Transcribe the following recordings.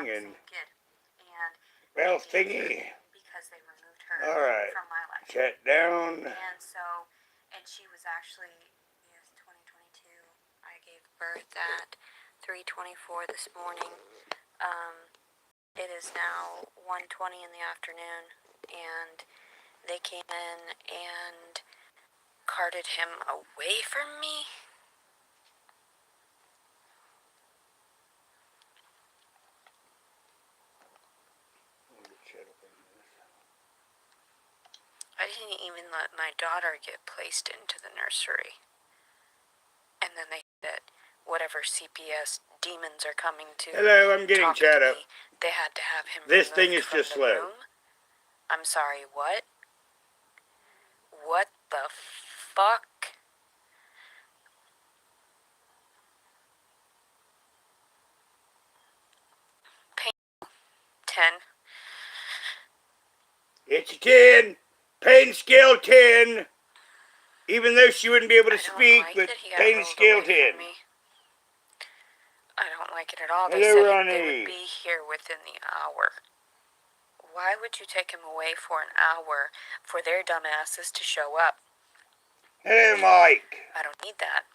and well, thingy. Because they removed her All right. from my life. Shut down. And so, and she was actually, yes, 2022. I gave birth at 3:24 this morning. It is now 1:20 in the afternoon, and they came in and carted him away from me. I didn't even let my daughter get placed into the nursery. And then they said, whatever CPS demons are coming to hello, I'm getting chat up. They had to have him this thing is from just the slow. room. I'm sorry, what? What the fuck? Pain 10. It's a 10. Pain scale 10. Even though she wouldn't be able to speak, but pain scale 10. I don't like it at all. Hello, they said Ronnie. They would be here within the hour. Why would you take him away for an hour for their dumbasses to show up? Hello, Mike. I don't need that.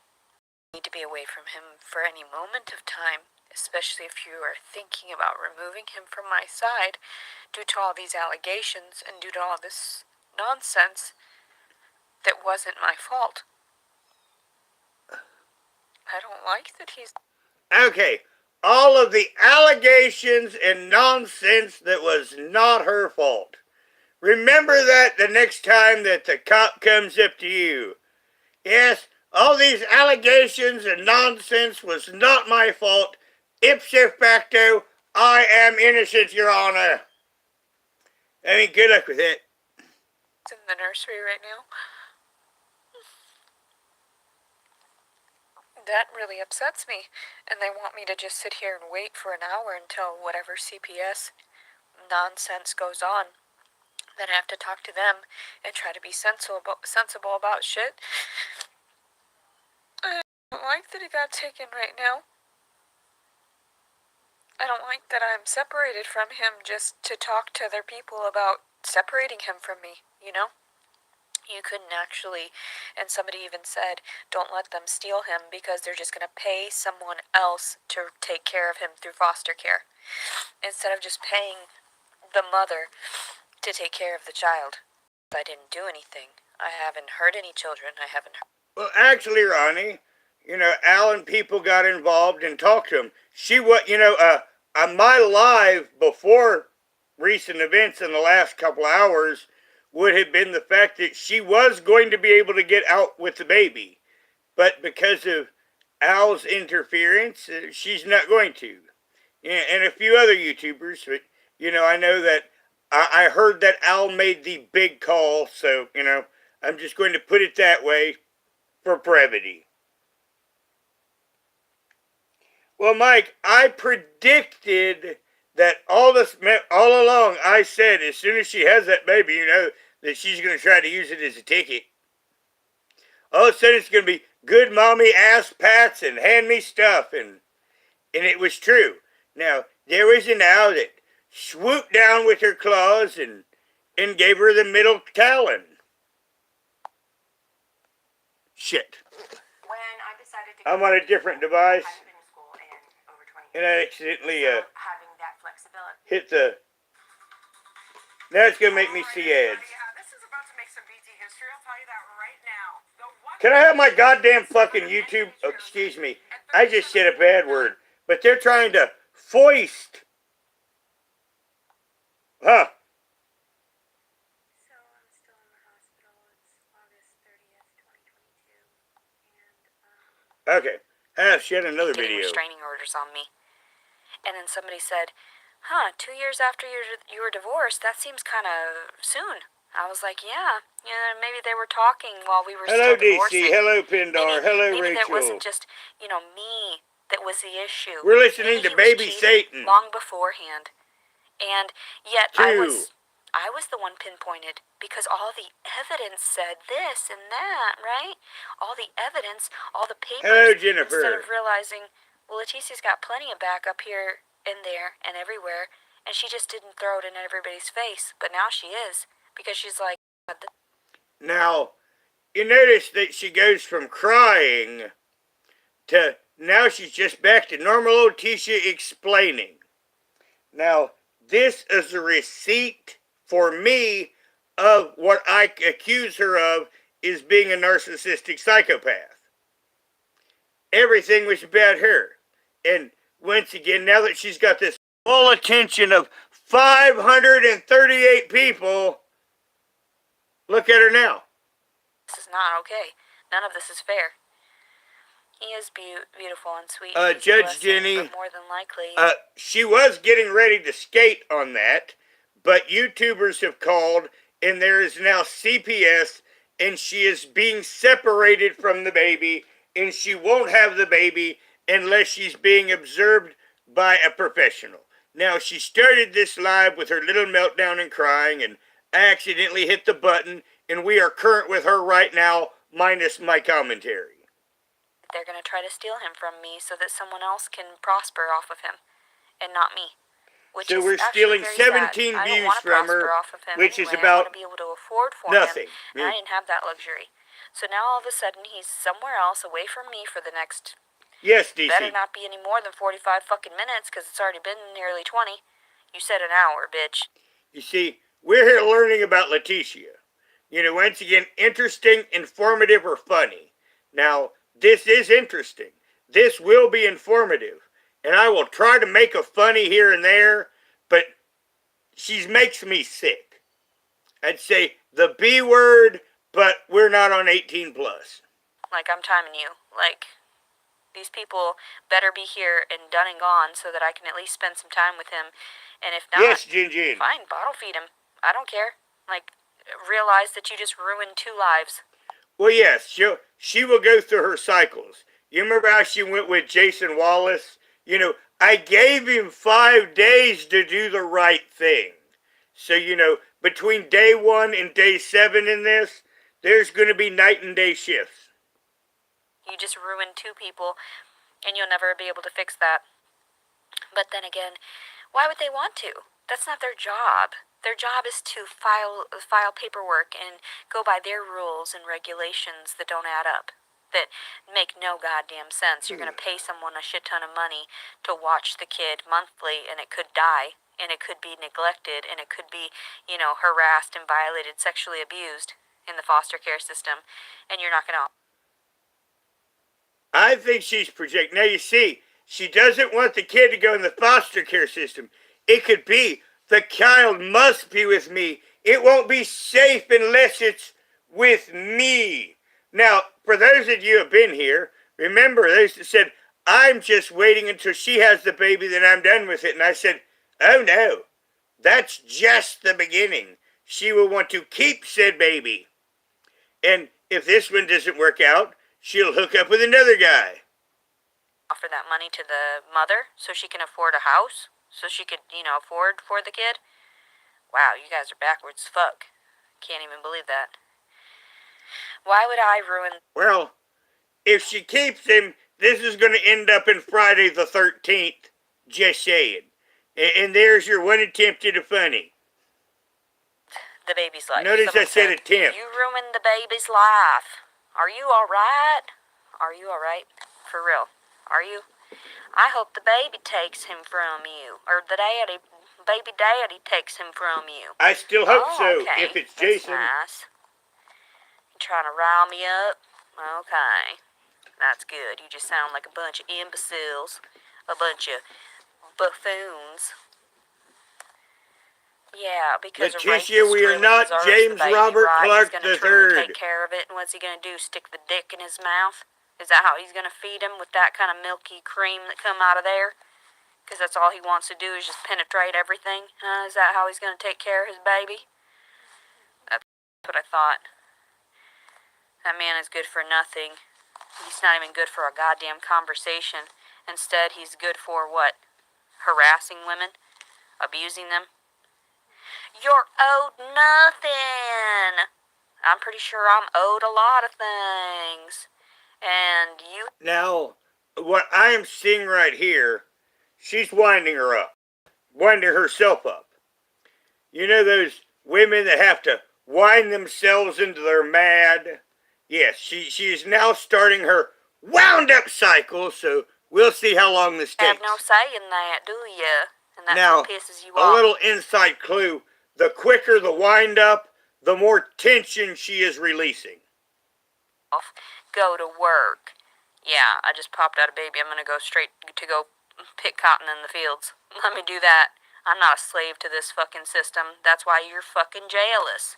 I need to be away from him for any moment of time, especially if you are thinking about removing him from my side due to all these allegations and due to all this nonsense that wasn't my fault. I don't like that he's... Okay, all of the allegations and nonsense that was not her fault. Remember that the next time that the cop comes up to you. Yes, all these allegations and nonsense was not my fault. Ipso facto, I am innocent, Your Honor. I mean, good luck with it. It's in the nursery right now. That really upsets me, and they want me to just sit here and wait for an hour until whatever CPS nonsense goes on. Then I have to talk to them and try to be sensible about shit. I don't like that he got taken right now. I don't like that I'm separated from him just to talk to other people about separating him from me, you know? You couldn't actually, and somebody even said, don't let them steal him because they're just going to pay someone else to take care of him through foster care. Instead of just paying the mother to take care of the child. I didn't do anything. I haven't hurt any children. I haven't hurt... Well, actually, Ronnie, you know, Al and people got involved and talked to him. She was, you know, on my live before recent events in the last couple hours would have been the fact that she was going to be able to get out with the baby. But because of Al's interference, she's not going to. And a few other YouTubers, but, you know, I know that I heard that Al made the big call, so, you know, I'm just going to put it that way for brevity. Well, Mike, I predicted that all along. I said as soon as she has that baby, you know, that she's going to try to use it as a ticket. All of a sudden, it's going to be good mommy ass pats and hand me stuff, and it was true. Now there was an owl that swooped down with her claws and gave her the middle talon. Shit. When I decided to I'm on a different device, and I accidentally hit the... Now it's going to make me see ads. Can I have my goddamn fucking YouTube... Oh, excuse me. I just said a bad word. But they're trying to foist... Huh. So I'm still in the hospital. It's August 30th, 2022. And, Okay. She had another video. Restraining orders on me. And then somebody said, 2 years after you were divorced, that seems kind of soon. I was like, yeah, maybe they were talking while we were still divorcing. Hello, DC. Hello, Pindar. Hello, maybe Rachel. Maybe that wasn't just, me that was the issue. We're listening to Baby Satan. Long beforehand. And yet I was the one pinpointed because all the evidence said this and that, right? All the evidence, all the papers. Hello, Jennifer. Instead of realizing, well, Leticia's got plenty of backup here in there and everywhere, and she just didn't throw it in everybody's face. But now she is, because she's like, now, you notice that she goes from crying to now she's just back to normal old Leticia explaining. Now, this is a receipt for me of what I accuse her of is being a narcissistic psychopath. Everything was about her. And once again, now that she's got this full attention of 538 people, look at her now. this is not okay. None of this is fair. He is beautiful and sweet. Judge Jenny, but more than likely, she was getting ready to skate on that, but YouTubers have called, and there is now CPS, and she is being separated from the baby, and she won't have the baby unless she's being observed by a professional. Now, she started this live with her little meltdown and crying, and I accidentally hit the button, and we are current with her right now, minus my commentary. They're going to try to steal him from me so that someone else can prosper off of him, and not me. So we're stealing 17 views from her, which is about I want to be able to afford for nothing. him, and I didn't have that luxury. So now all of a sudden he's somewhere else away from me for the next... Yes, DC. Better not be any more than 45 fucking minutes, because it's already been nearly 20. You said an hour, bitch. You see, we're here learning about Leticia. You know, once again, interesting, informative, or funny. Now, this is interesting. This will be informative. And I will try to make a funny here and there, but she makes me sick. I'd say the B word, but we're not on 18 plus. Like, I'm timing you. Like, these people better be here and done and gone so that I can at least spend some time with him. And if not, yes, Jin. Fine, bottle feed him. I don't care. Like, realize that you just ruined 2 lives. Well, yes, she will go through her cycles. You remember how she went with Jason Wallace? You know, I gave him 5 days to do the right thing. So, you know, between day 1 and day 7 in this, there's going to be night and day shifts. You just ruined 2 people, and you'll never be able to fix that. But then again, why would they want to? That's not their job. Their job is to file paperwork and go by their rules and regulations that don't add up, that make no goddamn sense. You're going to pay someone a shit ton of money to watch the kid monthly, and it could die, and it could be neglected, and it could be, you know, harassed and violated, sexually abused in the foster care system, and you're not going to... I think she's projecting. Now, you see, she doesn't want the kid to go in the foster care system. It could be the child must be with me. It won't be safe unless it's with me. Now, for those of you who have been here, remember, they said, I'm just waiting until she has the baby, then I'm done with it. And I said, oh no, that's just the beginning. She will want to keep said baby. And if this one doesn't work out, she'll hook up with another guy. Offer that money to the mother so she can afford a house? So she could, you know, afford for the kid? Wow, you guys are backwards as fuck. Can't even believe that. Why would I ruin... Well, if she keeps him, this is going to end up in Friday the 13th. Just saying. And there's your one attempt at a funny. The baby's life. Notice I said attempt. You ruined the baby's life. Are you alright? Are you alright? For real. Are you? I hope the baby takes him from you. Or the baby daddy takes him from you. I still hope so, okay. if it's Jason. That's nice. You trying to rile me up? Okay. That's good. You just sound like a bunch of imbeciles. A bunch of buffoons. Yeah, because Leticia, we are not James Robert Clark III. He's going to take care of it, and what's he going to do, stick the dick in his mouth? Is that how he's going to feed him, with that kind of milky cream that come out of there? Because that's all he wants to do is just penetrate everything? Is that how he's going to take care of his baby? That's what I thought. That man is good for nothing. He's not even good for a goddamn conversation. Instead, he's good for what? Harassing women? Abusing them? You're owed nothing! I'm pretty sure I'm owed a lot of things. And you... Now, what I am seeing right here, she's winding her up, winding herself up. You know those women that have to wind themselves into their mad? Yes, she is now starting her wound up cycle, so we'll see how long this takes. Have no say in that, do ya? And that's now, what pisses you a off. little inside clue, the quicker the wind up, the more tension she is releasing. Go to work. Yeah, I just popped out a baby. I'm gonna go straight to go pick cotton in the fields. Let me do that. I'm not a slave to this fucking system. That's why you're fucking jealous.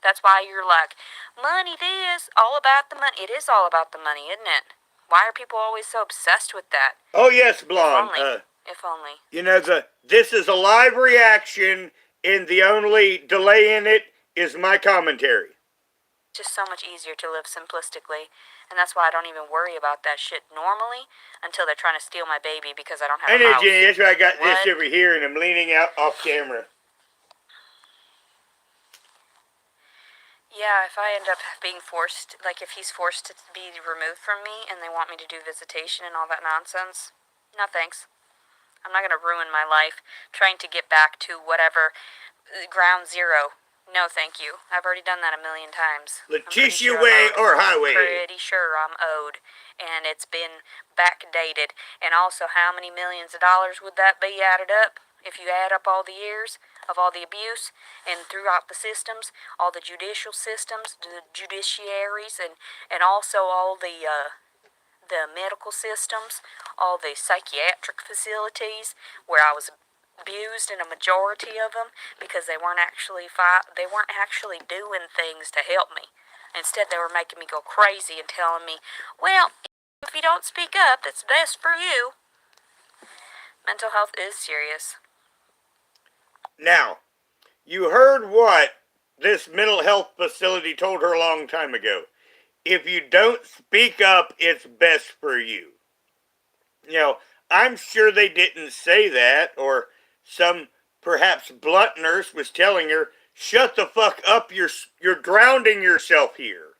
That's why you're like, money this, all about the money. It is all about the money, isn't it? Why are people always so obsessed with that? Oh yes, Blonde. If only. You know, this is a live reaction, and the only delay in it is my commentary. It's just so much easier to live simplistically, and that's why I don't even worry about that shit normally until they're trying to steal my baby because I don't have a house. Jenny, that's why I got this over here, and I'm leaning out off camera. Yeah, if I end up being forced, like if he's forced to be removed from me and they want me to do visitation and all that nonsense, no thanks. I'm not going to ruin my life trying to get back to whatever, ground zero. No, thank you. I've already done that a million times. Leticia way or highway? Pretty sure I'm owed, and it's been backdated. And also, how many millions of dollars would that be added up? If you add up all the years of all the abuse and throughout the systems, all the judicial systems, the judiciaries, and also all the medical systems, all the psychiatric facilities where I was abused in a majority of them because they weren't actually doing things to help me. Instead, they were making me go crazy and telling me, well, if you don't speak up, it's best for you. Mental health is serious. Now, you heard what this mental health facility told her a long time ago. If you don't speak up, it's best for you. You know, I'm sure they didn't say that, or some perhaps blunt nurse was telling her, shut the fuck up, you're drowning yourself here.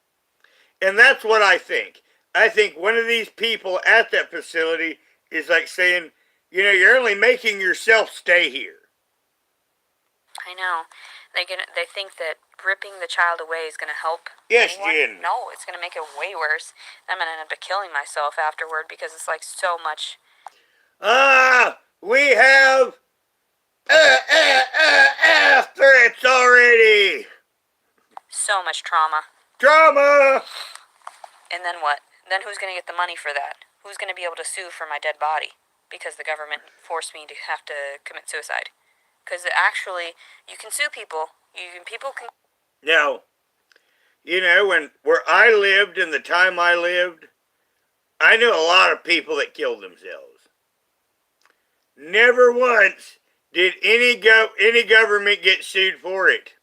And that's what I think. I think one of these people at that facility is like saying, you know, you're only making yourself stay here. I know. They think that ripping the child away is going to help. Yes, anyone. Jen. No, it's going to make it way worse. I'm going to end up killing myself afterward because it's like so much. We have threats already. So much trauma. Drama. And then what? Then who's going to get the money for that? Who's going to be able to sue for my dead body? Because the government forced me to have to commit suicide. Because actually, you can sue people. People can. Now, you know, where I lived and the time I lived, I knew a lot of people that killed themselves. Never once did any government get sued for it.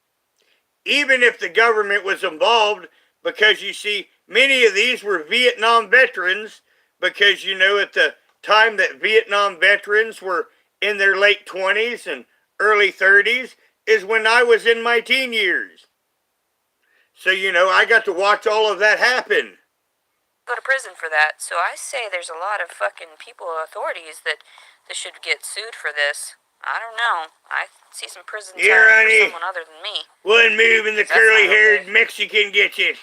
Even if the government was involved, because you see, many of these were Vietnam veterans, because you know at the time that Vietnam veterans were in their late 20s and early 30s is when I was in my teen years. So, you know, I got to watch all of that happen. Go to prison for that. So I say there's a lot of fucking people, authorities that should get sued for this. I don't know. I see some prison time for someone other than me. One move and the curly-haired Mexican gets it.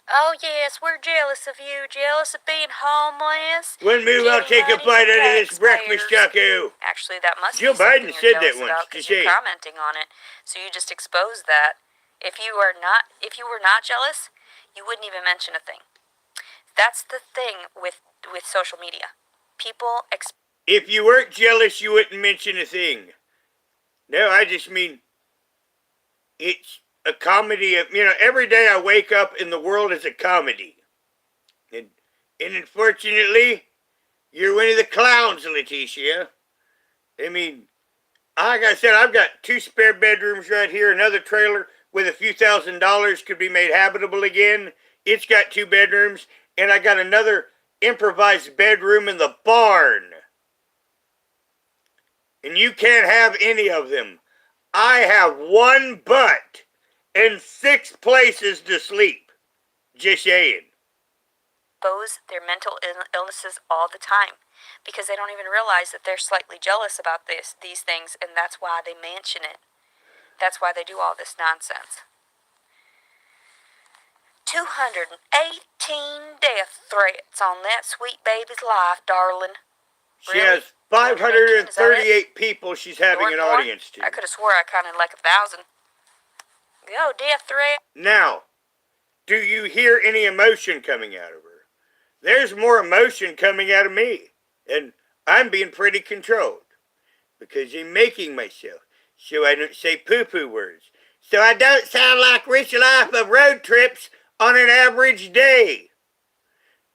Oh, yes, we're jealous of you. Jealous of being homeless. One move, I'll take a bite out of this breakfast taco. Actually, that must Jill be something Biden you're said jealous that once. about because you're commenting on it. So you just exposed that. If you were not jealous, you wouldn't even mention a thing. That's the thing with social media. People if you weren't jealous, you wouldn't mention a thing. No, I just mean it's a comedy of, you know, every day I wake up and the world is a comedy. And unfortunately, you're one of the clowns, Leticia. I mean, like I said, I've got 2 spare bedrooms right here, another trailer with a few $1,000s could be made habitable again. It's got 2 bedrooms, and I got another improvised bedroom in the barn. And you can't have any of them. I have 1 butt and 6 places to sleep. Just saying. Expose their mental illnesses all the time. because they don't even realize that they're slightly jealous about these things, and that's why they mention it. That's why they do all this nonsense. 218 death threats on that sweet baby's life, darling. She Really? has 538 people she's having an audience to. I could have swore I counted like 1,000. Yo, death threat. Now, do you hear any emotion coming out of her? There's more emotion coming out of me. And I'm being pretty controlled. Because I'm making myself so I don't say poo-poo words. So I don't sound like Rich Life of road trips on an average day.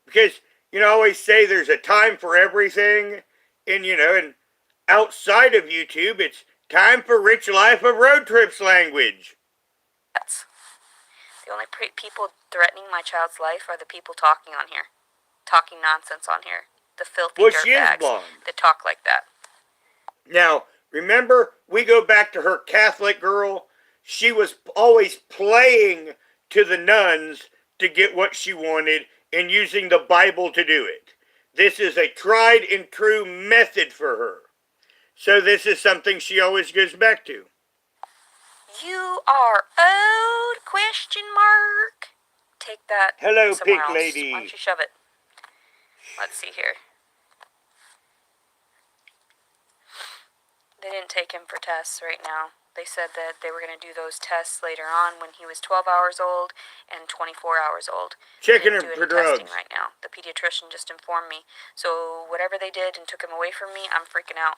Because, I always say there's a time for everything. And, and outside of YouTube, it's time for Rich Life of road trips language. That's the only people threatening my child's life are the people talking on here. Talking nonsense on here. The filthy dirtbags that talk like that. Now, remember, we go back to her Catholic girl. She was always playing to the nuns to get what she wanted and using the Bible to do it. This is a tried and true method for her. So this is something she always goes back to. You are old, ? Take that. Hello, somewhere pink else. lady. Why don't you shove it? Let's see here. They didn't take him for tests right now. They said that they were going to do those tests later on when he was 12 hours old and 24 hours old. Checking him for drugs right now. The pediatrician just informed me. So whatever they did and took him away from me, I'm freaking out.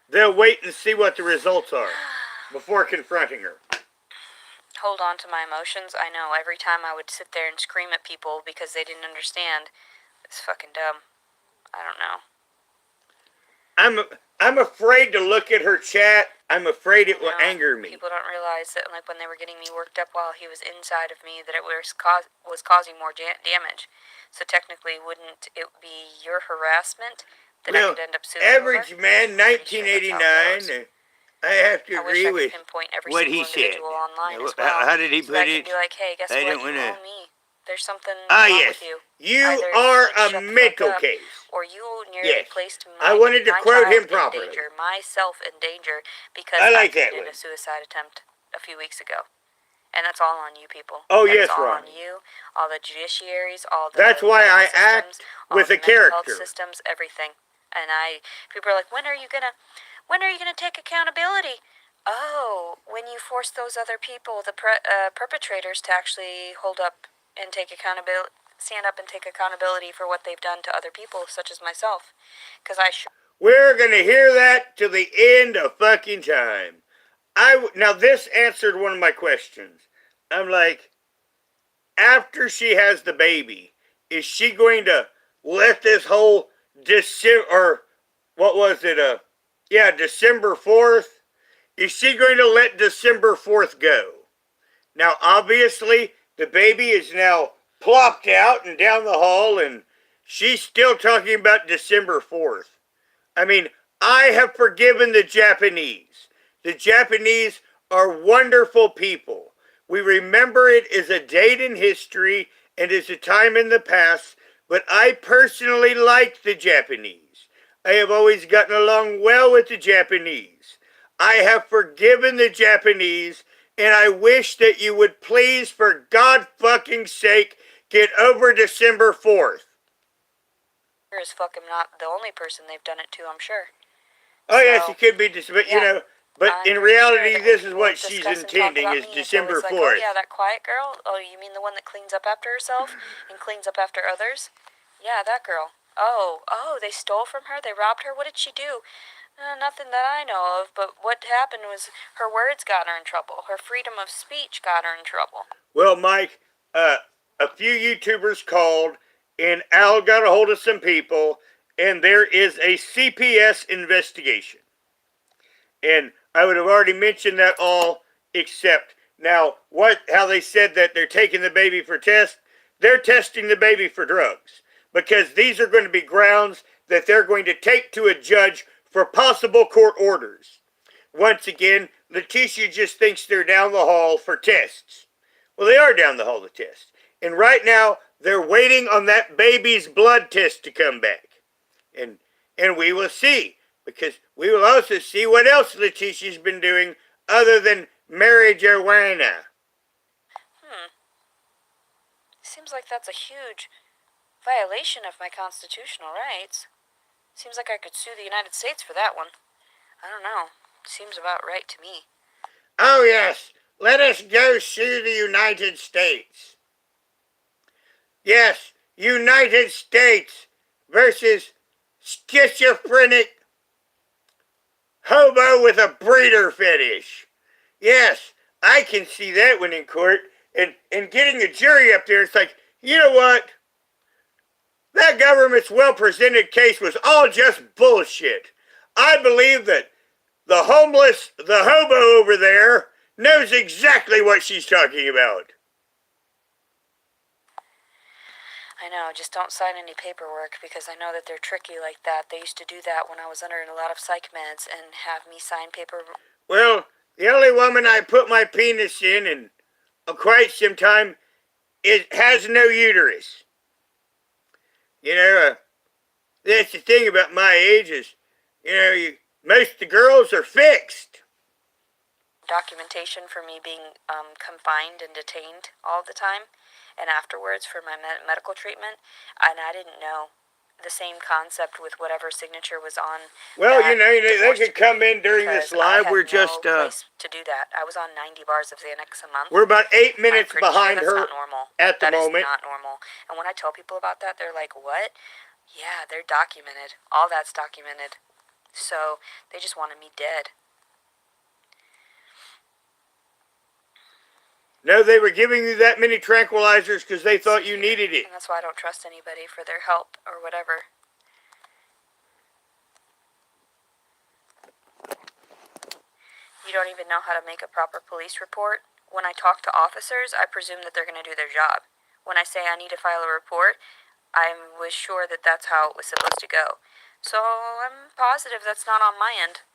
They'll wait and see what the results are before confronting her. Hold on to my emotions. I know every time I would sit there and scream at people because they didn't understand. It's fucking dumb. I don't know. I'm afraid to look at her chat. I'm afraid it will anger me. People don't realize that, like, when they were getting me worked up while he was inside of me, that it was causing more damage. So technically, wouldn't it be your harassment that I could end up suing average over? man, 1989. I have to agree with what he said. How did he put it? Be like, hey, guess what? You owe me. There's something wrong with you. You are a mental case. Or you nearly placed I wanted to quote him properly. Myself in danger because I committed a suicide attempt a few weeks ago. And that's all on you people. Oh, yes, all Ron. on you, all the judiciaries, all the That's why I act with a character. Health systems, everything. And people are like, when are you gonna take accountability? Oh, when you force those other people, the perpetrators, to actually hold up and take accountability, stand up and take accountability for what they've done to other people, such as myself. Because we're gonna hear that till the end of fucking time. Now this answered one of my questions. I'm like, after she has the baby, is she going to let this whole December 4th? Is she going to let December 4th go? Now, obviously, the baby is now plopped out and down the hall, and she's still talking about December 4th. I mean, I have forgiven the Japanese. The Japanese are wonderful people. We remember it as a date in history and as a time in the past, but I personally like the Japanese. I have always gotten along well with the Japanese. I have forgiven the Japanese, and I wish that you would please, for God fucking sake, get over December 4th. Is fucking not the only person they've done it to, I'm sure. Oh, yes, it could be, but but in reality, this is what she's intending, is December 4th. Oh, yeah, that quiet girl? Oh, you mean the one that cleans up after herself and cleans up after others? Yeah, that girl. Oh, they stole from her? They robbed her? What did she do? Nothing that I know of, but what happened was her words got her in trouble. Her freedom of speech got her in trouble. Well, Mike, a few YouTubers called, and Al got a hold of some people, and there is a CPS investigation. And I would have already mentioned that all, except now how they said that they're taking the baby for test. They're testing the baby for drugs, because these are going to be grounds that they're going to take to a judge for possible court orders. Once again, Leticia just thinks they're down the hall for tests. Well, they are down the hall to test. And right now, they're waiting on that baby's blood test to come back. And we will see, because we will also see what else Leticia's been doing other than marijuana. Seems like that's a huge violation of my constitutional rights. Seems like I could sue the United States for that one. I don't know. Seems about right to me. Oh yes, let us go sue the United States. Yes, United States versus schizophrenic hobo with a breeder fetish. Yes, I can see that one in court. And getting a jury up there, it's like, you know what? That government's well-presented case was all just bullshit. I believe that the hobo over there, knows exactly what she's talking about. I know, just don't sign any paperwork because I know that they're tricky like that. They used to do that when I was under a lot of psych meds and have me sign paper. Well, the only woman I put my penis in quite some time has no uterus. You know, that's the thing about my age is, most of the girls are fixed. Documentation for me being confined and detained all the time, and afterwards for my medical treatment, and I didn't know the same concept with whatever signature was on. Well, they could come in during this live. We're just place to do that. I was on 90 bars of Xanax a month. We're about 8 minutes behind sure her not normal. at the moment. That is not normal. And when I tell people about that, they're like, "What?" Yeah, they're documented. All that's documented. So they just wanted me dead. No, they were giving you that many tranquilizers because they thought you needed it. And that's why I don't trust anybody for their help or whatever. You don't even know how to make a proper police report? When I talk to officers, I presume that they're going to do their job. When I say I need to file a report, I was sure that that's how it was supposed to go. So I'm positive that's not on my end.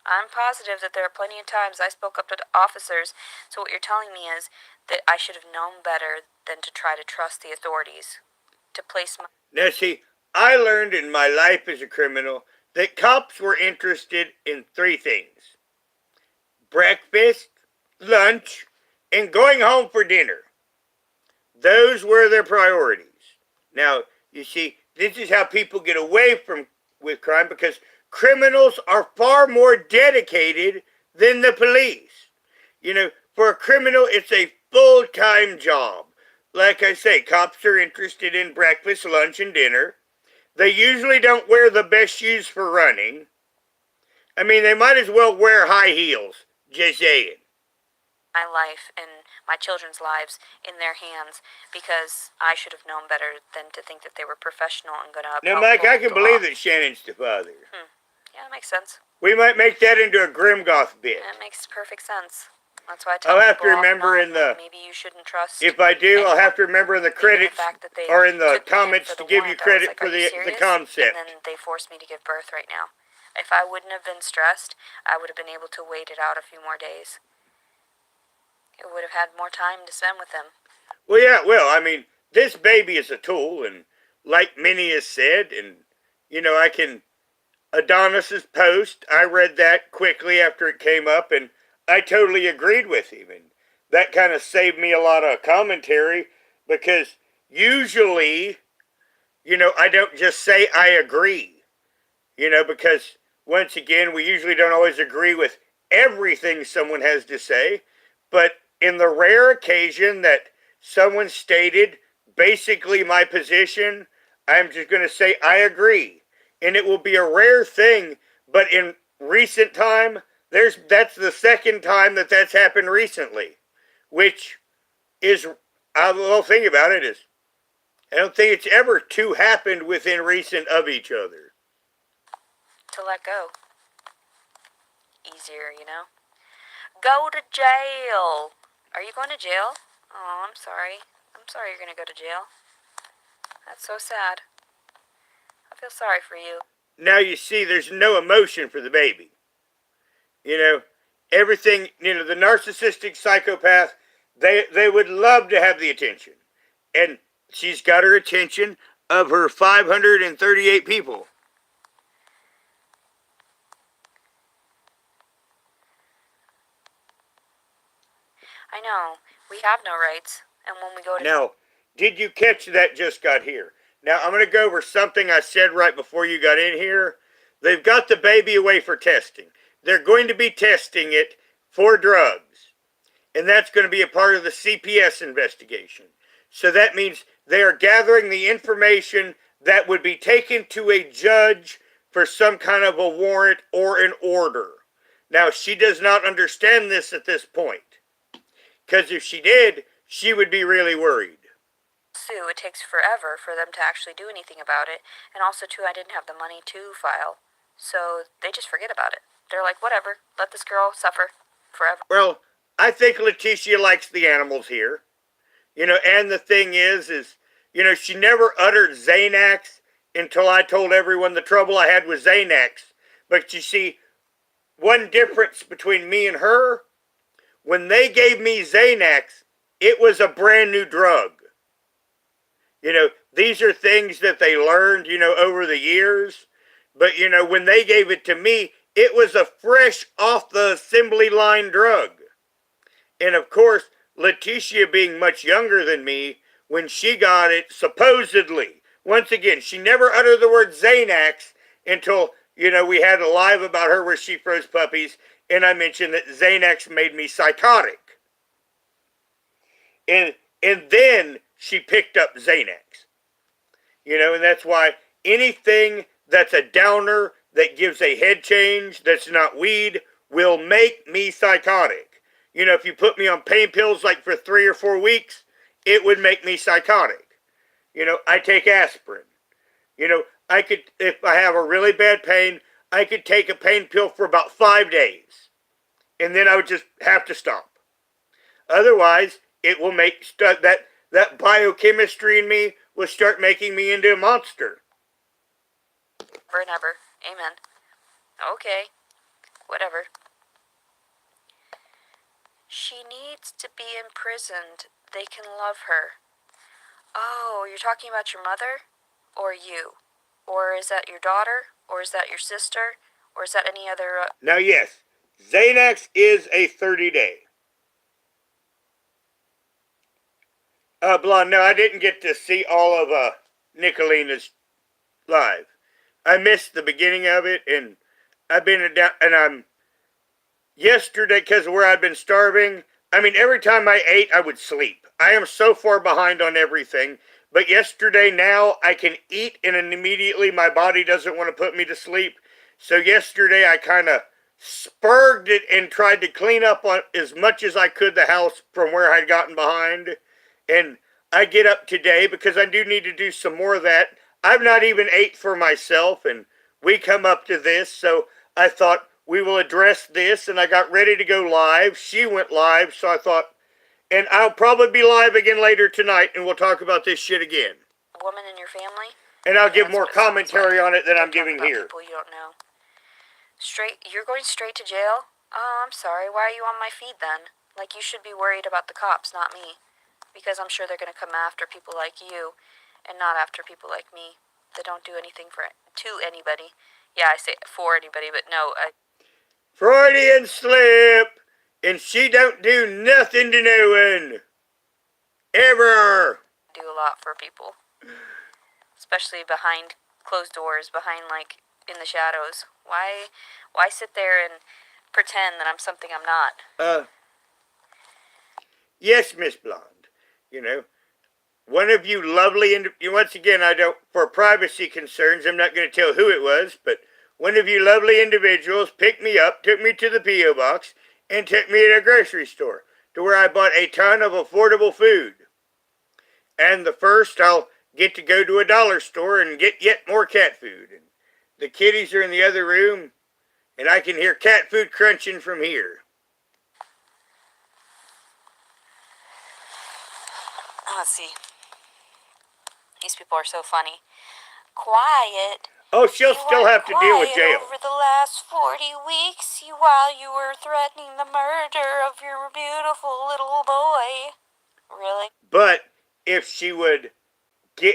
I'm positive that there are plenty of times I spoke up to officers, so what you're telling me is that I should have known better than to try to trust the authorities. To place my... Now see, I learned in my life as a criminal that cops were interested in 3 things. Breakfast, lunch, and going home for dinner. Those were their priorities. Now, you see, this is how people get away with crime, because criminals are far more dedicated than the police. For a criminal, it's a full-time job. Like I say, cops are interested in breakfast, lunch, and dinner. They usually don't wear the best shoes for running. I mean, they might as well wear high heels. Just saying. My life and my children's lives in their hands, because I should have known better than to think that they were professional and going to... Now, Mike, I can believe that Shannon's the father. Yeah, that makes sense. We might make that into a Grimgoth bit. That makes perfect sense. That's why I tell I'll have to people remember off and on, maybe you shouldn't trust... If I do, I'll have to remember in the credits or in the comments to give you credit for the concept. And then they forced me to give birth right now. If I wouldn't have been stressed, I would have been able to wait it out a few more days. It would have had more time to spend with them. Well, yeah, I mean, this baby is a tool, and like Minnie has said, and, I can... Adonis's post, I read that quickly after it came up, and I totally agreed with him, and that kind of saved me a lot of commentary, because usually, I don't just say I agree, because, once again, we usually don't always agree with everything someone has to say, but in the rare occasion that someone stated basically my position, I'm just going to say I agree. And it will be a rare thing, but in recent time, that's the second time that's happened recently. Which is, the little thing about it is, I don't think it's ever two happened within recent of each other. To let go. Easier, Go to jail. Are you going to jail? Oh, I'm sorry. I'm sorry you're going to go to jail. That's so sad. I feel sorry for you. Now you see, there's no emotion for the baby. Everything, the narcissistic psychopath, they would love to have the attention. And she's got her attention of her 538 people. I know. We have no rights. And when we go to... Now, did you catch that just got here? Now, I'm going to go over something I said right before you got in here. They've got the baby away for testing. They're going to be testing it for drugs. And that's going to be a part of the CPS investigation. So that means they are gathering the information that would be taken to a judge for some kind of a warrant or an order. Now, she does not understand this at this point. Because if she did, she would be really worried. Sue, it takes forever for them to actually do anything about it. And also, too, I didn't have the money to file. So they just forget about it. They're like, whatever, let this girl suffer forever. Well, I think Leticia likes the animals here. And the thing is, she never uttered Xanax until I told everyone the trouble I had with Xanax. But you see, one difference between me and her, when they gave me Xanax, it was a brand new drug. These are things that they learned, over the years. But, when they gave it to me, it was a fresh off the assembly line drug. And of course, Leticia being much younger than me, when she got it, supposedly, once again, she never uttered the word Xanax until, we had a live about her where she froze puppies, and I mentioned that Xanax made me psychotic. And then she picked up Xanax. And that's why anything that's a downer, that gives a head change, that's not weed, will make me psychotic. If you put me on pain pills like for 3 or 4 weeks, it would make me psychotic. I take aspirin. I could, if I have a really bad pain, I could take a pain pill for about 5 days. And then I would just have to stop. Otherwise, it will make that biochemistry in me will start making me into a monster. Never and ever. Amen. Okay. Whatever. She needs to be imprisoned. They can love her. Oh, you're talking about your mother? Or you? Or is that your daughter? Or is that your sister? Or is that any other... Now, yes. Xanax is a 30-day. Blonde, no, I didn't get to see all of Nicolina's live. I missed the beginning of it, and I've been down, and I'm... Yesterday, because of where I've been starving, every time I ate, I would sleep. I am so far behind on everything. But yesterday, now, I can eat, and immediately my body doesn't want to put me to sleep. So yesterday, I kind of spurged it and tried to clean up on as much as I could the house from where I'd gotten behind. And I get up today because I do need to do some more of that. I've not even ate for myself, and we come up to this, so I thought we will address this, and I got ready to go live. She went live, so I thought, and I'll probably be live again later tonight, and we'll talk about this shit again. A woman in your family? And I'll give more commentary on it than I'm giving here. People you don't know. You're going straight to jail? Oh, I'm sorry. Why are you on my feed then? Like, you should be worried about the cops, not me. Because I'm sure they're going to come after people like you, and not after people like me that don't do anything to anybody. Yeah, I say for anybody, but no. Freudian slip, and she don't do nothing to no one. Ever. Do a lot for people. Especially behind closed doors, behind, in the shadows. Why sit there and pretend that I'm something I'm not? Yes, Miss Blonde. One of you lovely, once again, for privacy concerns, I'm not going to tell who it was, but one of you lovely individuals picked me up, took me to the P.O. box, and took me to a grocery store, to where I bought a ton of affordable food. And the first, I'll get to go to a dollar store and get yet more cat food. And the kitties are in the other room, and I can hear cat food crunching from here. Let's see. These people are so funny. Quiet. Oh, she'll still have to deal with jail. Over the last 40 weeks, while you were threatening the murder of your beautiful little boy. Really? But if she would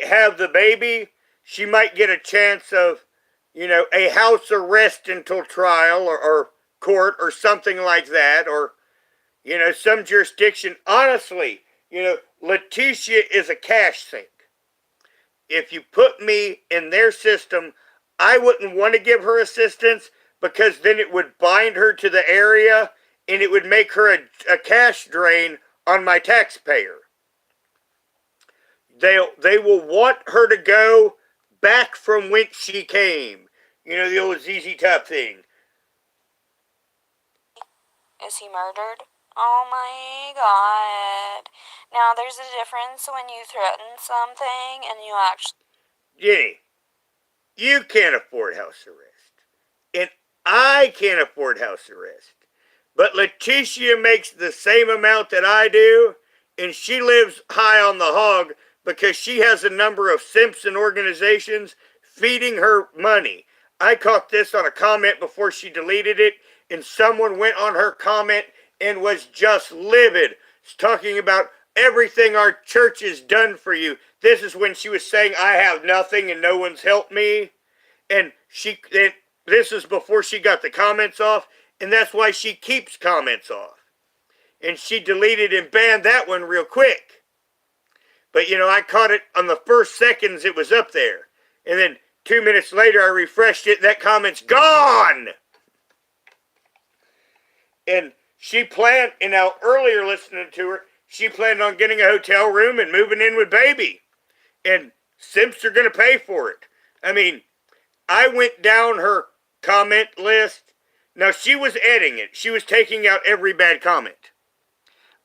have the baby, she might get a chance of, a house arrest until trial or court or something like that. Or, You know, some jurisdiction, honestly, you know, Leticia is a cash sink. If you put me in their system, I wouldn't want to give her assistance because then it would bind her to the area and it would make her a cash drain on my taxpayer. They will want her to go back from whence she came. You know, the old ZZ Top thing. Is he murdered? Oh my god. Now there's a difference when you threaten something and you actually... Jenny, you can't afford house arrest. And I can't afford house arrest. But Leticia makes the same amount that I do, and she lives high on the hog because she has a number of Simpson organizations feeding her money. I caught this on a comment before she deleted it, and someone went on her comment and was just livid, talking about everything our church has done for you. This is when she was saying, I have nothing and no one's helped me. And this is before she got the comments off, and that's why she keeps comments off. And she deleted and banned that one real quick. But you know, I caught it on the first seconds it was up there. And then 2 minutes later I refreshed it, and that comment's gone. And she planned, and now earlier listening to her, she planned on getting a hotel room and moving in with baby. And simps are going to pay for it. I mean, I went down her comment list. Now, she was editing it. She was taking out every bad comment.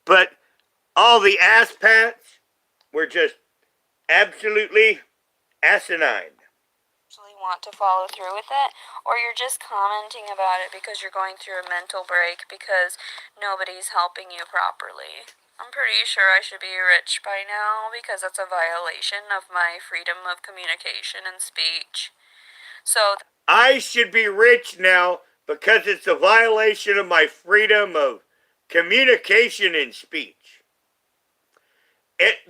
But all the ass pats were just absolutely asinine. Want to follow through with it, or you're just commenting about it because you're going through a mental break because nobody's helping you properly. I'm pretty sure I should be rich by now because that's a violation of my freedom of communication and speech. So I should be rich now because it's a violation of my freedom of communication and speech. It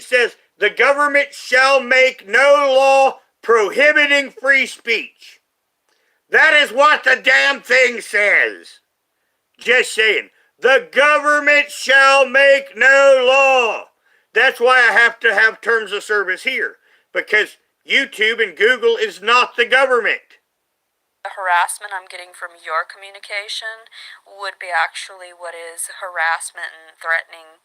says the government shall make no law prohibiting free speech. That is what the damn thing says. Just saying. The government shall make no law. That's why I have to have terms of service here. Because YouTube and Google is not the government. The harassment I'm getting from your communication would be actually what is harassment and threatening,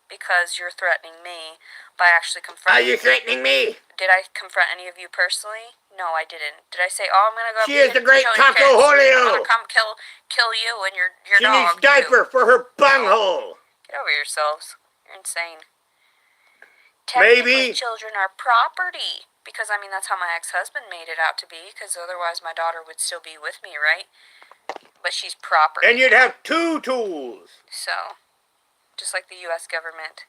because you're threatening me by actually confronting... Are you threatening me? Did I confront any of you personally? No, I didn't. Did I say, oh, I'm going to go... She is the great Taco I'm Julio. going to come kill you and your she dog. She needs diaper for her bunghole. Get over yourselves. You're insane. Technically, Maybe children are property. Because, I mean, that's how my ex-husband made it out to be. Because otherwise my daughter would still be with me, right? But she's property. And you'd have 2 tools. So, just like the U.S. government.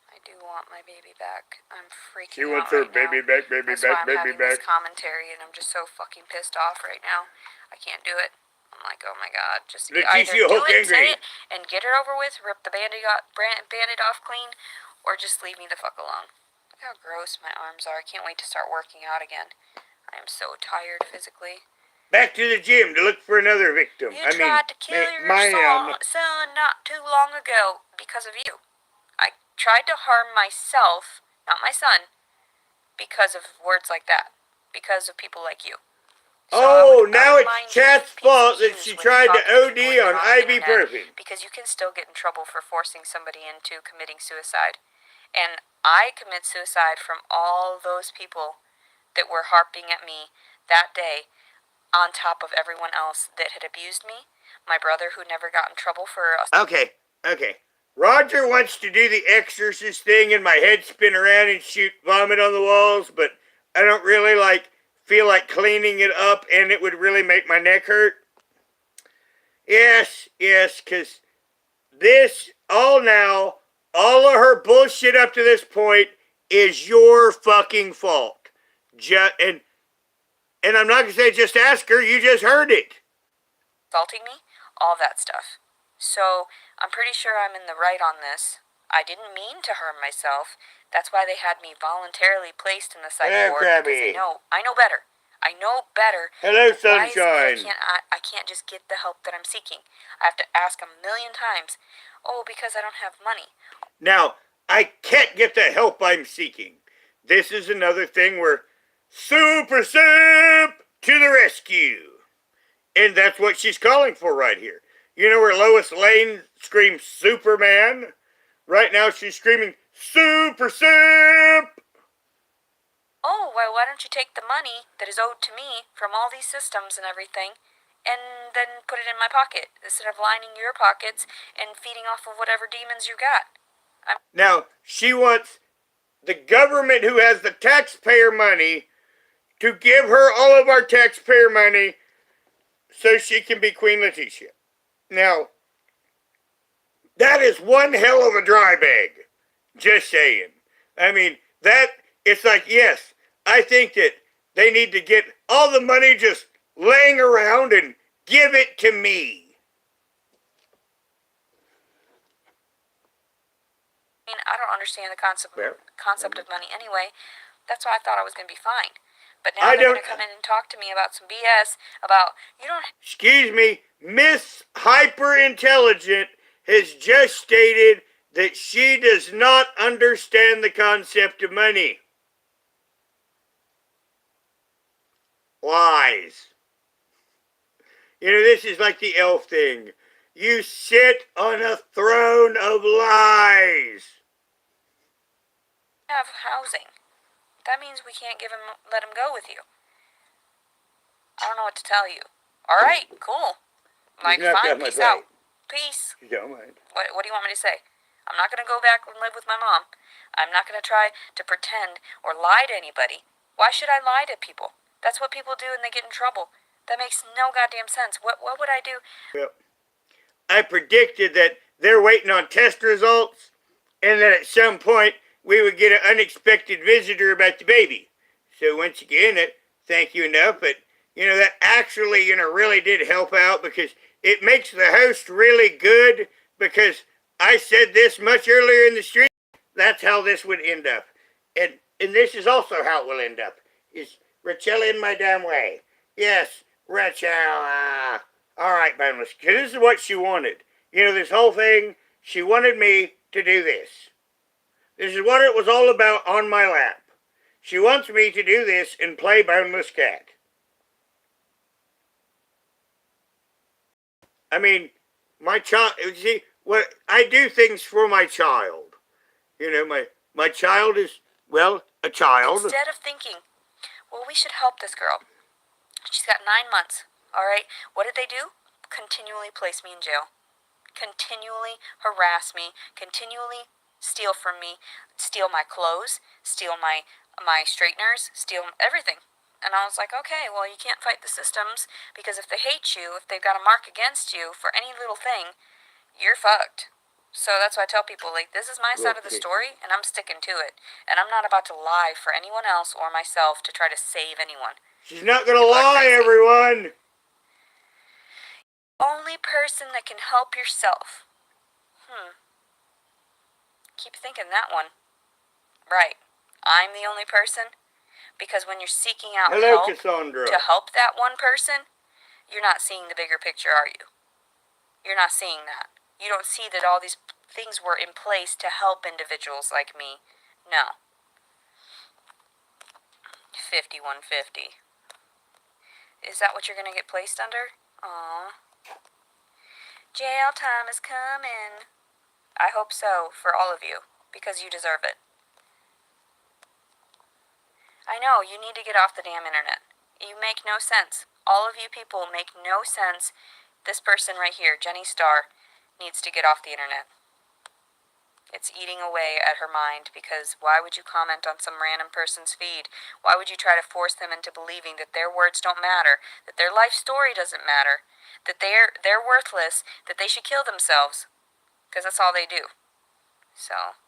I do want my baby back. I'm freaking out. She wants her baby back, baby back, back, baby baby back. This commentary, and I'm just so fucking pissed off right now. I can't do it. I'm like, oh my god, just Leticia, either do it, angry. say it, and get it over with, rip the band-aid off clean, or just leave me the fuck alone. Look how gross my arms are. I can't wait to start working out again. I am so tired physically. Back to the gym to look for another victim. You tried to kill your son not too long ago because of you. I tried to harm myself, not my son, because of words like that. Because of people like you. So now it's Chat's fault that she tried to OD on ibuprofen. Because you can still get in trouble for forcing somebody into committing suicide. And I commit suicide from all those people that were harping at me that day, on top of everyone else that had abused me. My brother, who never got in trouble for... Okay. Roger wants to do the exorcist thing and my head spin around and shoot vomit on the walls, but I don't really feel like cleaning it up, and it would really make my neck hurt. Yes, because all of her bullshit up to this point is your fucking fault. And I'm not going to say just ask her, you just heard it. Assaulting me, all that stuff. So, I'm pretty sure I'm in the right on this. I didn't mean to harm myself. That's why they had me voluntarily placed in the psych ward. Because I know better. I know better. Hello, Why is it that sunshine. I can't just get the help that I'm seeking? I have to ask a million times. Oh, because I don't have money. Now, I can't get the help I'm seeking. This is another thing where Super Soup to the rescue. And that's what she's calling for right here. You know where Lois Lane screams Superman? Right now she's screaming Super Soup! Oh, well, why don't you take the money that is owed to me from all these systems and everything and then put it in my pocket instead of lining your pockets and feeding off of whatever demons you got? Now, she wants the government who has the taxpayer money to give her all of our taxpayer money so she can be Queen Leticia. Now, that is one hell of a dry bag. Just saying. I mean, it's like, yes, I think that they need to get all the money just laying around and give it to me. I mean, I don't understand the concept of money anyway. That's why I thought I was going to be fine. But now they're going to come in and talk to me about some BS about, you don't... Excuse me, Miss Hyper Intelligent has just stated that she does not understand the concept of money. Lies. You know, this is like the elf thing. You sit on a throne of lies. have housing. That means we can't let him go with you. I don't know what to tell you. All right, cool. Like, fine, peace out. Peace. You don't mind. What do you want me to say? I'm not going to go back and live with my mom. I'm not going to try to pretend or lie to anybody. Why should I lie to people? That's what people do and they get in trouble. That makes no goddamn sense. What would I do? Well, I predicted that they're waiting on test results and that at some point we would get an unexpected visitor about the baby. So once again, thank you enough, but you know, that actually, you know, really did help out because it makes the host really good because I said this much earlier in the stream. That's how this would end up. And this is also how it will end up. Is Rachel in my damn way? Yes, Rachel. All right, Boneless. Because this is what she wanted. You know, this whole thing, she wanted me to do this. This is what it was all about on my lap. She wants me to do this and play Boneless Cat. I mean, my child, see, what I do things for my child. You know, my child is, well, a child. Instead of thinking, well, we should help this girl. She's got 9 months, all right? What did they do? Continually place me in jail. Continually harass me. Continually steal from me. Steal my clothes. Steal my straighteners. Steal everything. And I was like, okay, well, you can't fight the systems because if they hate you, if they've got a mark against you for any little thing, you're fucked. So that's why I tell people, like, this is my side of the story, and I'm sticking to it. And I'm not about to lie for anyone else or myself to try to save anyone. She's not gonna lie, everyone! Only person that can help yourself. Keep thinking that one. Right. I'm the only person? Because when you're seeking out help Cassandra. to help that one person, you're not seeing the bigger picture, are you? You're not seeing that. You don't see that all these things were in place to help individuals like me. No. 5150. Is that what you're going to get placed under? Aww. Jail time is coming. I hope so for all of you, because you deserve it. I know, you need to get off the damn internet. You make no sense. All of you people make no sense. This person right here, Jenny Starr, needs to get off the internet. It's eating away at her mind because why would you comment on some random person's feed? Why would you try to force them into believing that their words don't matter, that their life story doesn't matter, that they're worthless, that they should kill themselves? Because that's all they do. So,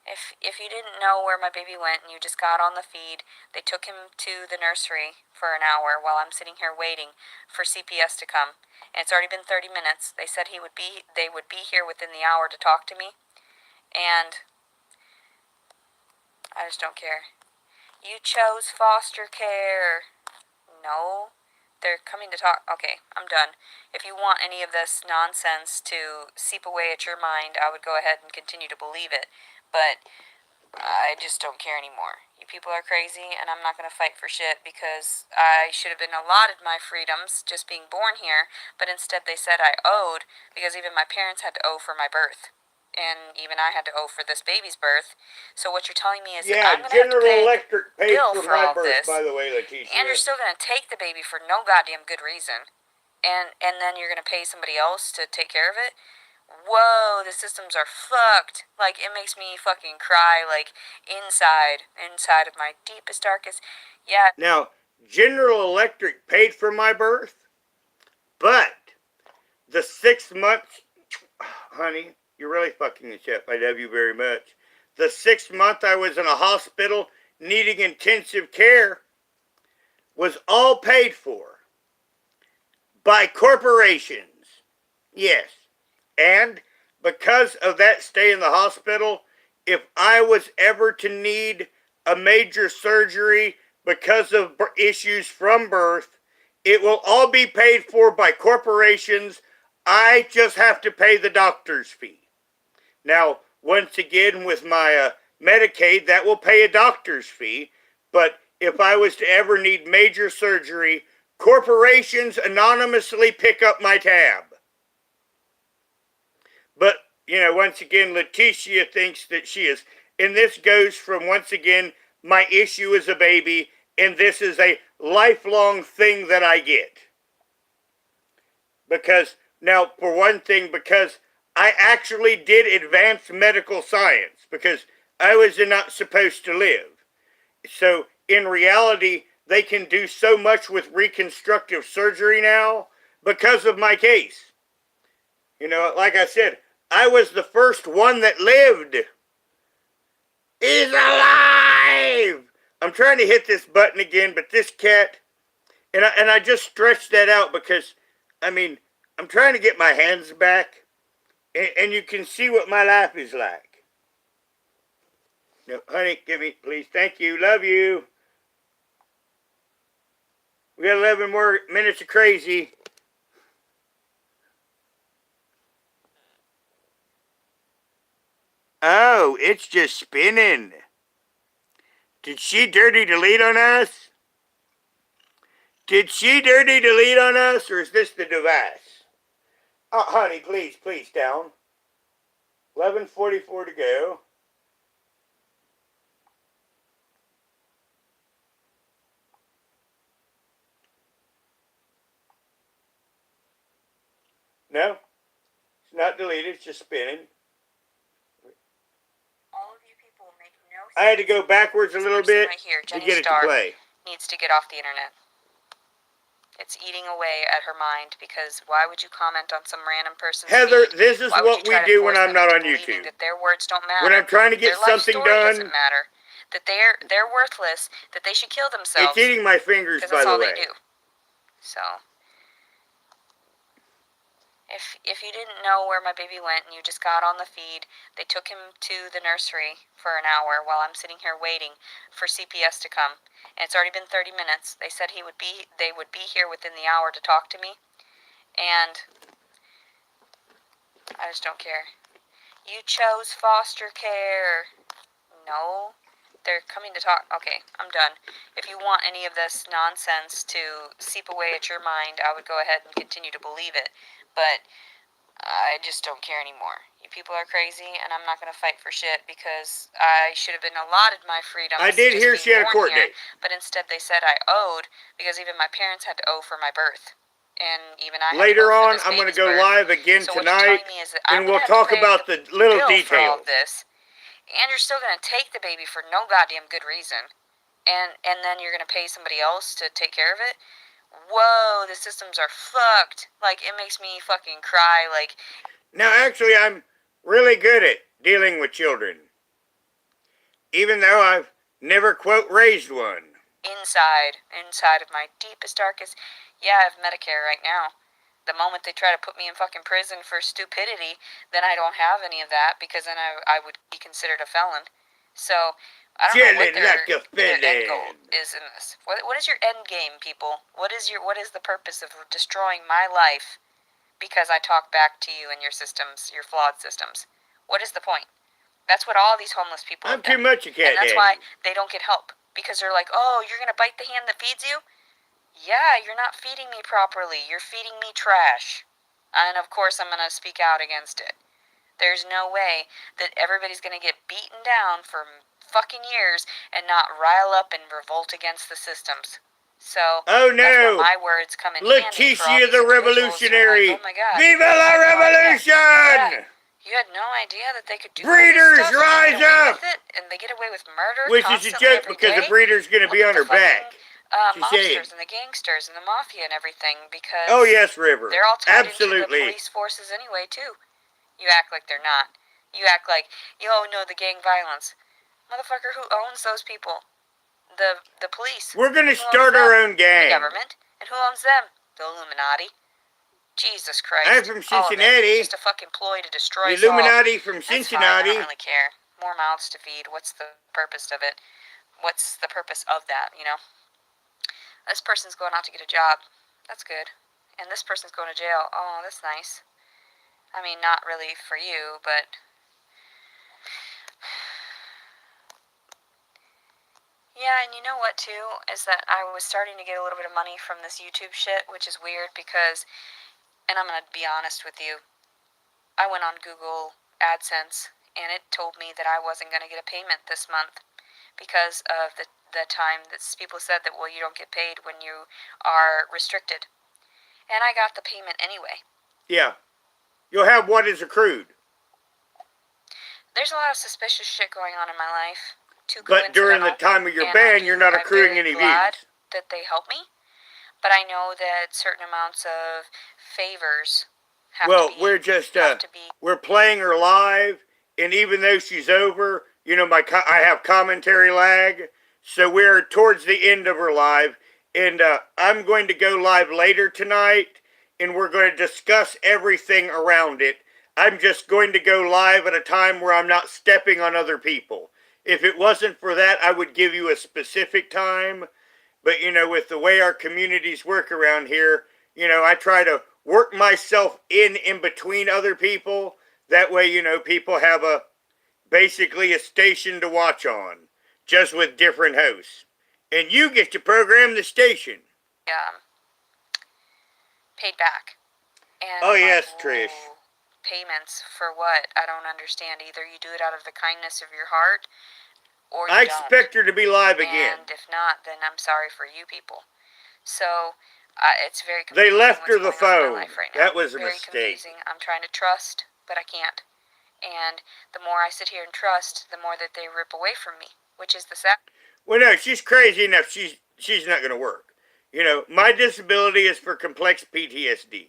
if you didn't know where my baby went and you just got on the feed, they took him to the nursery for an hour while I'm sitting here waiting for CPS to come. And it's already been 30 minutes. They said they would be here within the hour to talk to me. And I just don't care. You chose foster care. No. They're coming to talk. Okay, I'm done. If you want any of this nonsense to seep away at your mind, I would go ahead and continue to believe it. But I just don't care anymore. You people are crazy, and I'm not going to fight for shit because I should have been allotted my freedoms just being born here, but instead they said I owed because even my parents had to owe for my birth. And even I had to owe for this baby's birth. So what you're telling me is that Yeah, I'm going to have to General pay the Electric paid bill for for my all of birth, this, by the way, and you're Leticia. still going to take the baby for no goddamn good reason. And then you're going to pay somebody else to take care of it? Whoa, the systems are fucked. Like, it makes me fucking cry, like, inside of my deepest, darkest. Yeah. Now, General Electric paid for my birth, but the 6 months, honey, you're really fucking this up. I love you very much. The 6 month I was in a hospital needing intensive care was all paid for by corporations. Yes. And because of that stay in the hospital, if I was ever to need a major surgery because of issues from birth, it will all be paid for by corporations. I just have to pay the doctor's fee. Now, once again, with my Medicaid, that will pay a doctor's fee. But if I was to ever need major surgery, corporations anonymously pick up my tab. But, once again, Leticia thinks that she is. And this goes from, once again, my issue as a baby, and this is a lifelong thing that I get. Because, now, for one thing, because I actually did advanced medical science, because I was not supposed to live. So, in reality, they can do so much with reconstructive surgery now because of my case. Like I said, I was the first one that lived. He's alive! I'm trying to hit this button again, but this cat, and I just stretched that out because, I'm trying to get my hands back, and you can see what my life is like. No, honey, give me, please. Thank you. Love you. We got 11 more minutes of crazy. Oh, it's just spinning. Did she dirty delete on us? Did she dirty delete on us, or is this the device? Oh, honey, please, please, down. 11:44 to go. No, it's not deleted. It's just spinning. All of you people make no sense. I had to go backwards a little bit right here, to get it to play. Needs to get off the internet. It's eating away at her mind because why would you comment on some random person's Heather, feed? this is what we do when I'm not on YouTube. That their words don't matter. When I'm trying to get something done, doesn't matter. That they're worthless. That they should kill themselves. It's eating my fingers, by the way. That's all they do. So, if you didn't know where my baby went and you just got on the feed, they took him to the nursery for an hour while I'm sitting here waiting for CPS to come. And it's already been 30 minutes. They said they would be here within the hour to talk to me. And I just don't care. You chose foster care. No. They're coming to talk. Okay, I'm done. If you want any of this nonsense to seep away at your mind, I would go ahead and continue to believe it. But I just don't care anymore. You people are crazy, and I'm not going to fight for shit because I should have been allotted my freedom. I did hear she had a court date. But instead they said I owed because even my parents had to owe for my birth. And even I later on, I'm going to go live again tonight, and we'll talk about the little details. And you're still going to take the baby for no goddamn good reason. And then you're going to pay somebody else to take care of it? Whoa, the systems are fucked. Like, it makes me fucking cry. Like, now, actually, I'm really good at dealing with children. Even though I've never, quote, raised one. Inside of my deepest, darkest, yeah, I have Medicare right now. The moment they try to put me in fucking prison for stupidity, then I don't have any of that because then I would be considered a felon. So, I don't know what Chilling like a their end goal villain. is in this. What is your end game, people? What is the purpose of destroying my life because I talk back to you and your systems, your flawed systems? What is the point? That's what all these homeless people I'm have done. too much a cat And that's daddy. why they don't get help. Because they're like, oh, you're going to bite the hand that feeds you? Yeah, you're not feeding me properly. You're feeding me trash. And of course, I'm going to speak out against it. There's no way that everybody's going to get beaten down for fucking years and not rile up and revolt against the systems. So, Oh that's where no! my words come in handy for all Leticia these the individuals who are like, revolutionary! oh my god. Viva I la had no idea. revolution! Yeah. You had no idea that they could do Breeders, all this stuff rise and get away up! with it, and they get away with murder Which is a constantly joke every because day. the breeder's gonna Look be at on the her back. fucking She's saying. mobsters and the gangsters and the mafia and everything, because Oh yes, River. they're all tied into the Absolutely. police forces anyway too. You act like they're not. You act like, oh no, the gang violence. Motherfucker, who owns those people? The police. We're gonna Who start owns our them? own gang. The government. And who owns them? The Illuminati. Jesus Christ. I'm from All of it. Cincinnati. It's just a fucking ploy to destroy The us all. Illuminati from That's fine, I Cincinnati. don't really care. More mouths to feed. What's the purpose of it? What's the purpose of that, you know? This person's going out to get a job. That's good. And this person's going to jail. Oh, that's nice. I mean, not really for you, but... Yeah, and you know what, too? Is that I was starting to get a little bit of money from this YouTube shit, which is weird because... And I'm going to be honest with you. I went on Google AdSense, and it told me that I wasn't going to get a payment this month because of the time that people said that, well, you don't get paid when you are restricted. And I got the payment anyway. Yeah. You'll have what is accrued. There's a lot of suspicious shit going on in my life. But during the time of your ban, you're not accruing any views. I'm glad that they help me, but I know that certain amounts of favors have to be... we're just, we're playing her live, and even though she's over, you know, I have commentary lag, so we're towards the end of her live, and I'm going to go live later tonight, and we're going to discuss everything around it. I'm just going to go live at a time where I'm not stepping on other people. If it wasn't for that, I would give you a specific time, but, you know, with the way our communities work around here, you know, I try to work myself in between other people. That way, you know, people have basically a station to watch on, just with different hosts. And you get to program the station. Paid back. And oh, yes, Trish. Payments for what? I don't understand. Either you do it out of the kindness of your heart, or you I expect her to be live again. And if not, then I'm sorry for you people. So, it's very confusing. They left her the phone. Right, that was a very mistake. Confusing. I'm trying to trust, but I can't. And the more I sit here and trust, the more that they rip away from me, which is the sad. Well, no, she's crazy enough. She's not going to work. You know, my disability is for complex PTSD.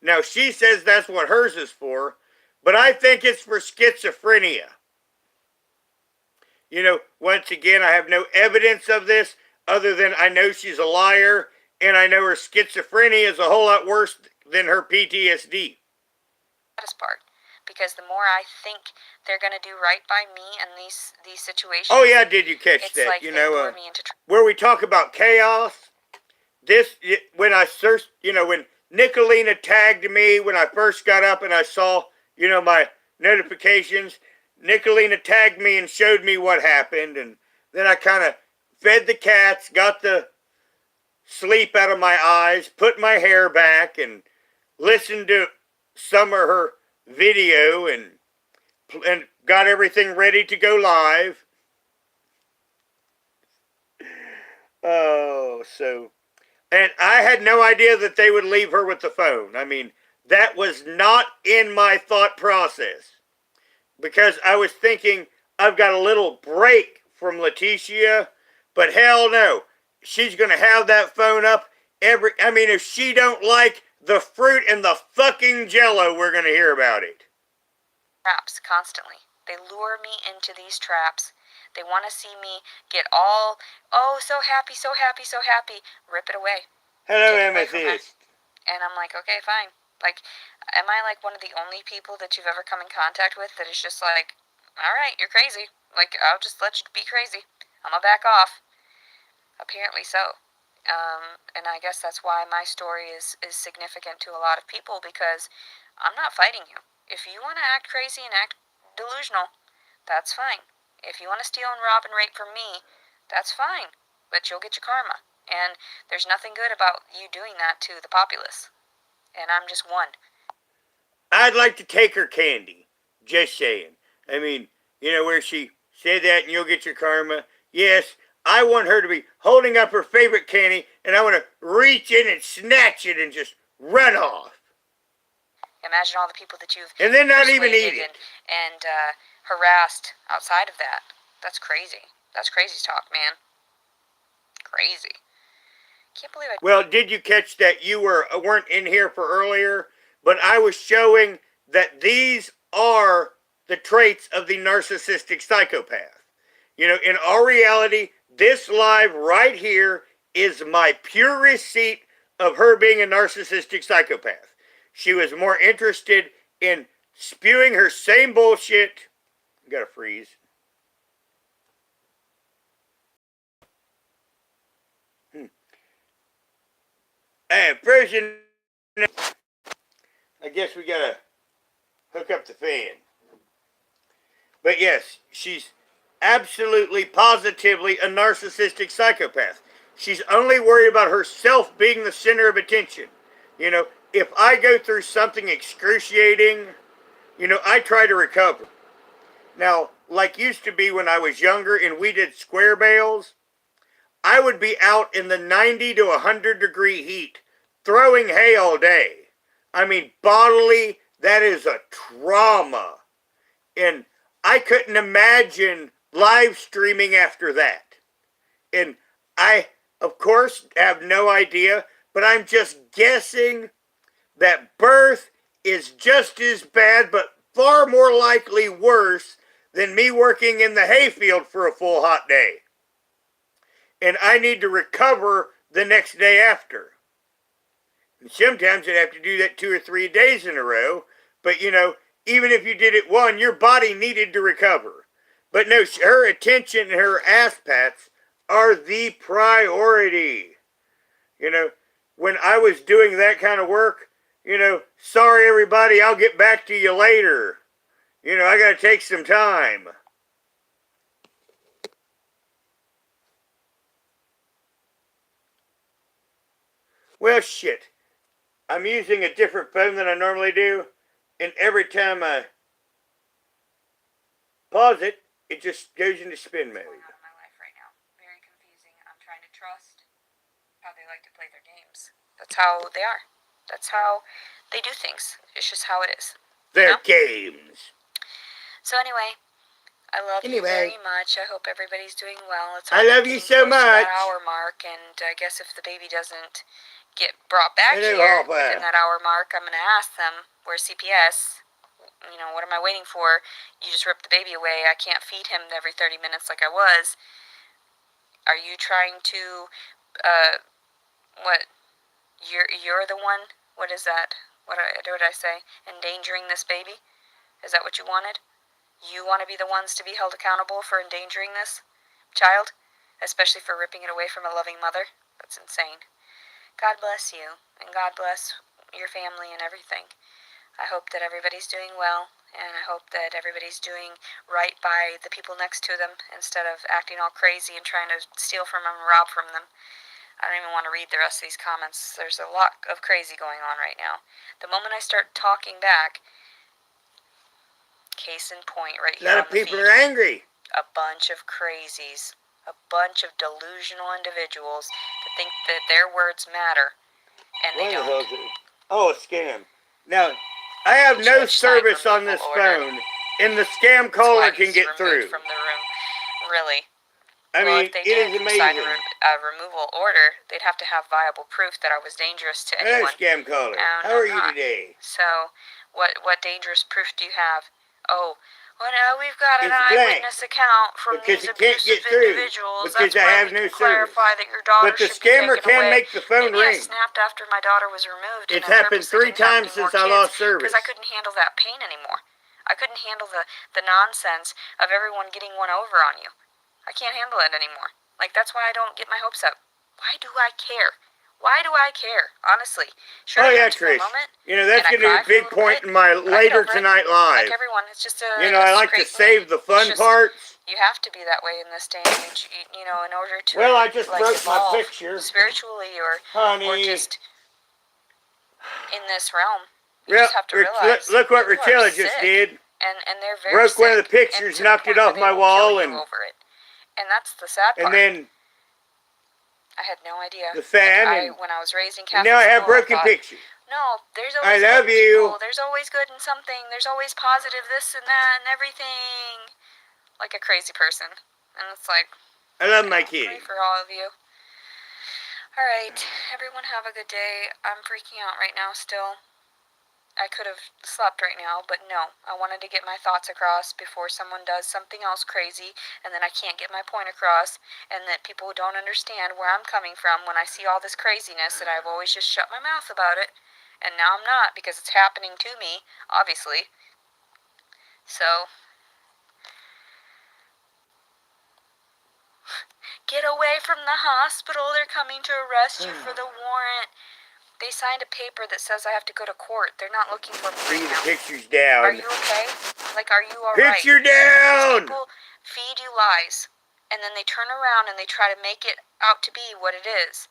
Now, she says that's what hers is for, but I think it's for schizophrenia. You know, once again, I have no evidence of this other than I know she's a liar, and I know her schizophrenia is a whole lot worse than her PTSD. Saddest part, because the more I think they're going to do right by me in these situations... Oh, yeah, did you catch that? Like you know, where we talk about chaos, when I searched, you know, when Nicolina tagged me when I first got up and I saw, you know, my notifications, Nicolina tagged me and showed me what happened, and then I kind of fed the cats, got the sleep out of my eyes, put my hair back, and listened to some of her video, and got everything ready to go live. Oh, so... And I had no idea that they would leave her with the phone. I mean, that was not in my thought process. Because I was thinking, I've got a little break from Leticia, but hell no. She's going to have that phone up I mean, if she don't like the fruit and the fucking jello, we're going to hear about it. Traps constantly. They lure me into these traps. They want to see me get all, oh, so happy, so happy, so happy. Rip it away. Hello, Amethyst. And I'm like, okay, fine. Like, am I like one of the only people that you've ever come in contact with that is just like, all right, you're crazy. Like, I'll just let you be crazy. I'm gonna back off. Apparently so. And I guess that's why my story is significant to a lot of people, because I'm not fighting you. If you want to act crazy and act delusional, that's fine. If you want to steal and rob and rape from me, that's fine. But you'll get your karma. And there's nothing good about you doing that to the populace. And I'm just one. I'd like to take her candy. Just saying. I mean, where she said that and you'll get your karma. Yes, I want her to be holding up her favorite candy, and I want to reach in and snatch it and just run off. Imagine all the people that you've and then not even eat it and harassed outside of that. That's crazy. That's crazy talk, man. Crazy. Can't believe I. Well, did you catch that you weren't in here for earlier? But I was showing that these are the traits of the narcissistic psychopath. In our reality, this live right here is my pure receipt of her being a narcissistic psychopath. She was more interested in spewing her same bullshit. Gotta freeze. Frozen. I guess we gotta hook up the fan. But yes, she's absolutely, positively a narcissistic psychopath. She's only worried about herself being the center of attention. If I go through something excruciating, I try to recover. Now, like used to be when I was younger and we did square bales, I would be out in the 90 to 100 degree heat throwing hay all day. I mean, bodily, that is a trauma. And I couldn't imagine live streaming after that. And I, of course, have no idea, but I'm just guessing that birth is just as bad, but far more likely worse than me working in the hayfield for a full hot day. And I need to recover the next day after. And sometimes I'd have to do that 2 or 3 days in a row. But, even if you did it one, your body needed to recover. But no, her attention and her ass pats are the priority. When I was doing that kind of work, sorry everybody, I'll get back to you later. I gotta take some time. Well, shit. I'm using a different phone than I normally do, and every time I pause it, it just goes into spin mode. What's going on in my life right now? Very confusing. I'm trying to trust how they like to play their games. That's how they are. That's how they do things. It's just how it is. Their games. So anyway, I love you very much. I hope everybody's doing well. I love you so much. That hour mark, and I guess if the baby doesn't get brought back here within that hour mark, I'm going to ask them, where's CPS? What am I waiting for? You just ripped the baby away. I can't feed him every 30 minutes like I was. Are you trying to, what, you're the one? What is that? What did I say? Endangering this baby? Is that what you wanted? You want to be the ones to be held accountable for endangering this child? Especially for ripping it away from a loving mother? That's insane. God bless you, and God bless your family and everything. I hope that everybody's doing well, and I hope that everybody's doing right by the people next to them instead of acting all crazy and trying to steal from them and rob from them. I don't even want to read the rest of these comments. There's a lot of crazy going on right now. The moment I start talking back, case in point right here on the feed. A lot of people are angry. A bunch of crazies. A bunch of delusional individuals that think that their words matter, and they don't. Oh, a scam. Now, I have no service on this phone, and the scam caller can get through. From the room, really. I mean, it is amazing. A removal order, they'd have to have viable proof that I was dangerous to anyone. Hey, scam caller. How are you today? So, what dangerous proof do you have? Oh. Well, now we've got an eyewitness account from these abusive individuals. Because I have no service. That your daughter but the scammer can make the phone ring. I snapped after my daughter was removed. It's happened 3 times since I lost service. Because I couldn't handle that pain anymore. I couldn't handle the nonsense of everyone getting one over on you. I can't handle it anymore. Like, that's why I don't get my hopes up. Why do I care? Why do I care? Honestly. Sure, Oh it yeah, hurts for a Trish. moment. You know, that's And I going to be cry a for a big little point bit, in my but I get later over it. tonight Like live. everyone, it's just a You know, I like to save the fun parts. You have to be that way in this day and age, you know, in order to Well, I just like broke my evolve picture. spiritually or Honey. just in this realm. You Well, just have to realize look what people are Richella just sick, did. and they're very Broke sick, one of the pictures, and to the knocked it point off where they my will kill wall, you over it. And that's the sad part. and then I had no idea. the fan, like when I was raised in and Catholic now I have school, broken I thought, pictures. no, there's I always love good you. people. There's always good in something. There's always positive this and that and everything. Like a crazy person. And it's like, I love my pray kitty. for all of you. Alright, everyone have a good day. I'm freaking out right now still. I could have slept right now, but no. I wanted to get my thoughts across before someone does something else crazy, and then I can't get my point across, and that people don't understand where I'm coming from when I see all this craziness, and I've always just shut my mouth about it. And now I'm not, because it's happening to me, obviously. So, get away from the hospital. They're coming to arrest you for the warrant. They signed a paper that says I have to go to court. They're not looking for me Bring right the now. pictures down. Are you okay? Like, are you alright? Picture down! People feed you lies, and then they turn around and they try to make it out to be what it is.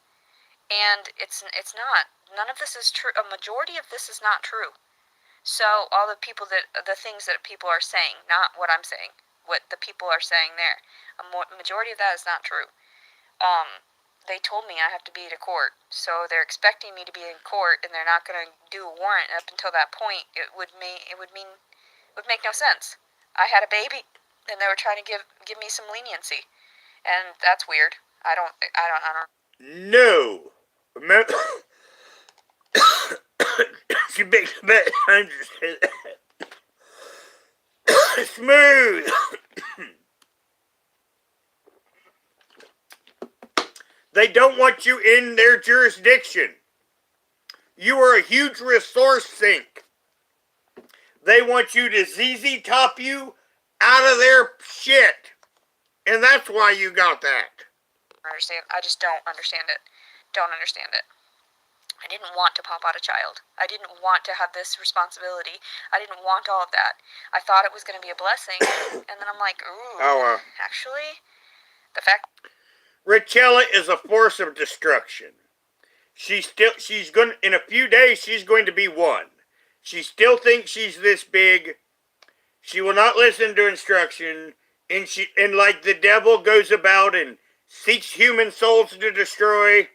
And it's not. None of this is true. A majority of this is not true. So all the things that people are saying, not what I'm saying, what the people are saying there, majority of that is not true. They told me I have to be to court, so they're expecting me to be in court, and they're not going to do a warrant up until that point. It would make no sense. I had a baby, and they were trying to give me some leniency, and that's weird. I don't. No. Remember, she makes bad smooth. They don't want you in their jurisdiction. You are a huge resource sink. They want you to ZZ top you out of their shit. And that's why you got that. I just don't understand it. Don't understand it. I didn't want to pop out a child. I didn't want to have this responsibility. I didn't want all of that. I thought it was going to be a blessing. And then I'm like, ooh, actually, the fact... Richella is a force of destruction. She's going in a few days, she's going to be one. She still thinks she's this big. She will not listen to instruction. And like the devil goes about and seeks human souls to destroy.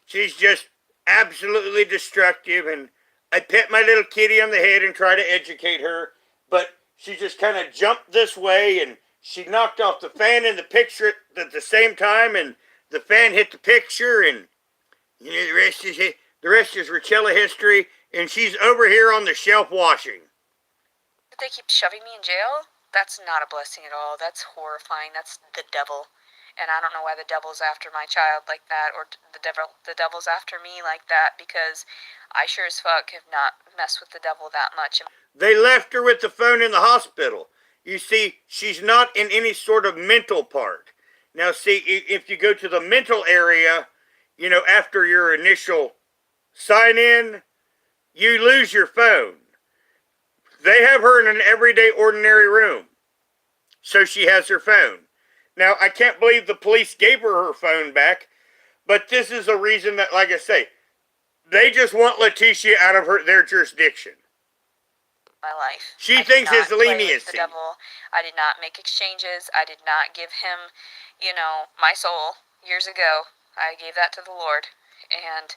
She's just absolutely destructive. And I pet my little kitty on the head and try to educate her. But she just kind of jumped this way, and she knocked off the fan and the picture at the same time, and the fan hit the picture, and you know, the rest is Richella history, and she's over here on the shelf washing. They keep shoving me in jail? That's not a blessing at all. That's horrifying. That's the devil. And I don't know why the devil's after my child like that, or the devil's after me like that, because I sure as fuck have not messed with the devil that much. They left her with the phone in the hospital. You see, she's not in any sort of mental part. Now, see, if you go to the mental area, you know, after your initial sign-in, you lose your phone. They have her in an everyday, ordinary room. So she has her phone. Now, I can't believe the police gave her phone back, but this is a reason that, like I say, they just want Leticia out of their jurisdiction. My life. She thinks it's leniency. The devil. I did not make exchanges. I did not give him, you know, my soul years ago. I gave that to the Lord. And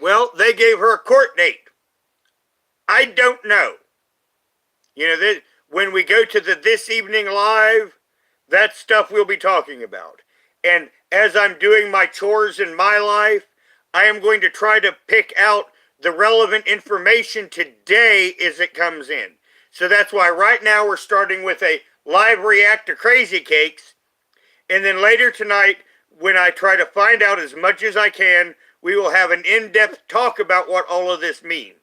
well, they gave her a court date. I don't know. You know, when we go to the This Evening Live, that's stuff we'll be talking about. And as I'm doing my chores in my life, I am going to try to pick out the relevant information today as it comes in. So that's why right now we're starting with a live react to Crazy Cakes. And then later tonight, when I try to find out as much as I can, we will have an in-depth talk about what all of this means.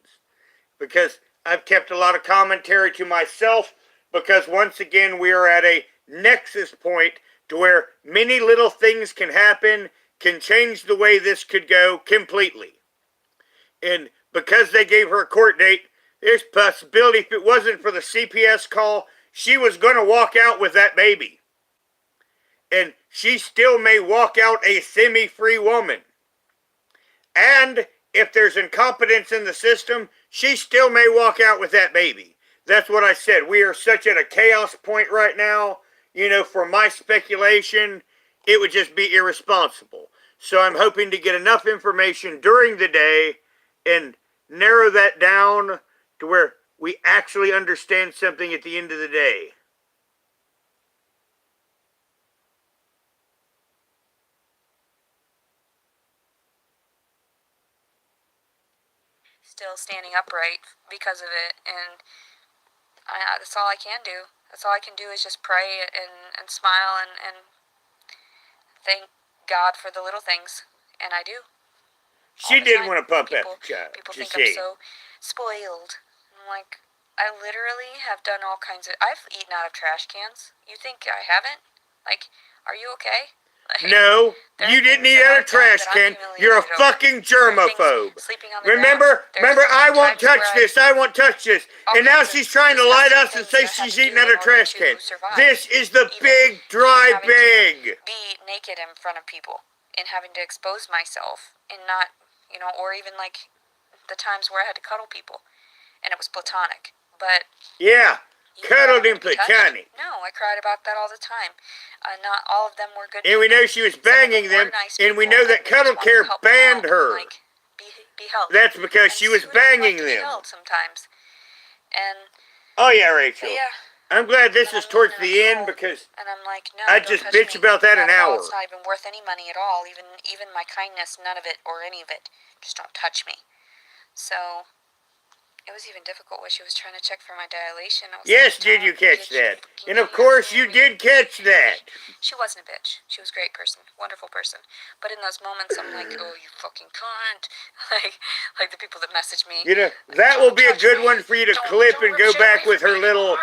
Because I've kept a lot of commentary to myself because once again we are at a nexus point to where many little things can happen, can change the way this could go completely. And because they gave her a court date, there's possibility if it wasn't for the CPS call, she was going to walk out with that baby. And she still may walk out a semi-free woman. And if there's incompetence in the system, she still may walk out with that baby. That's what I said. We are such at a chaos point right now. You know, for my speculation, it would just be irresponsible. So I'm hoping to get enough information during the day and narrow that down to where we actually understand something at the end of the day. Still standing upright because of it, and that's all I can do. That's all I can do is just pray and smile and thank God for the little things, and I do. She did want to pump that child. People think I'm so spoiled. I'm like, I literally have done all kinds of... I've eaten out of trash cans. You think I haven't? Like, are you okay? Like, no, you didn't eat out of a trash can. You're a fucking germaphobe. Remember, I won't touch this. I won't touch this. And now she's trying to lie to us and say she's eating out of a trash can. This is the big dry bag. Be naked in front of people and having to expose myself and not, you know, or even like the times where I had to cuddle people and it was platonic. But yeah. Cuddled in platonic. No, I cried about that all the time. Not all of them were good. And we know she was banging them, and we know that Cuddle Care banned her. Like, be held. That's because she was banging them. Be held sometimes. And oh yeah, Rachel. Yeah. I'm glad this is towards the end because and I'm like, no, I just bitch about that an hour. It's not even worth any money at all. Even my kindness, none of it or any of it. Just don't touch me. So it was even difficult when she was trying to check for my dilation. Yes, did you catch that? And of course you did catch that. She wasn't a bitch. She was a great person, wonderful person. But in those moments, I'm like, oh, you fucking cunt. Like the people that message me. You know, that will be a good one for you to clip and go back with her little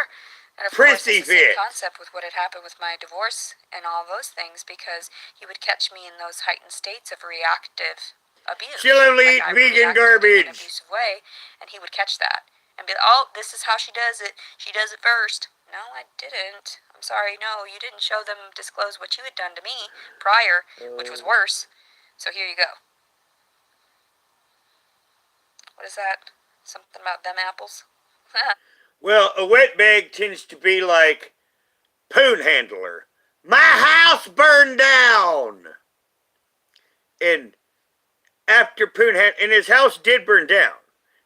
prissy fit. Concept with what had happened with my divorce and all those things, because he would catch me in those heightened states of reactive abuse. She'll only eat vegan garbage. In an abusive way, and he would catch that and be like, oh, this is how she does it. She does it first. No, I didn't. I'm sorry. No, you didn't show them, disclose what you had done to me prior, which was worse. So here you go. What is that? Something about them apples? Well, a wetbag tends to be like Poon Handler. My house burned down. And after Poon had, and his house did burn down.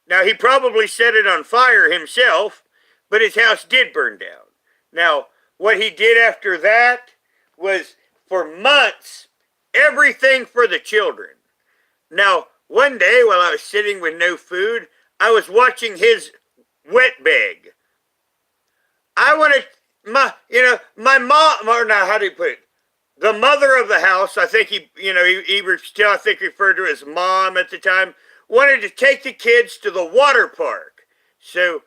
Now, he probably set it on fire himself, but his house did burn down. Now, what he did after that was, for months, everything for the children. Now, one day while I was sitting with no food, I was watching his wet bag. I wanted, my mom, or now, how do you put it? The mother of the house, I think he still, I think, referred to as mom at the time, wanted to take the kids to the water park. So,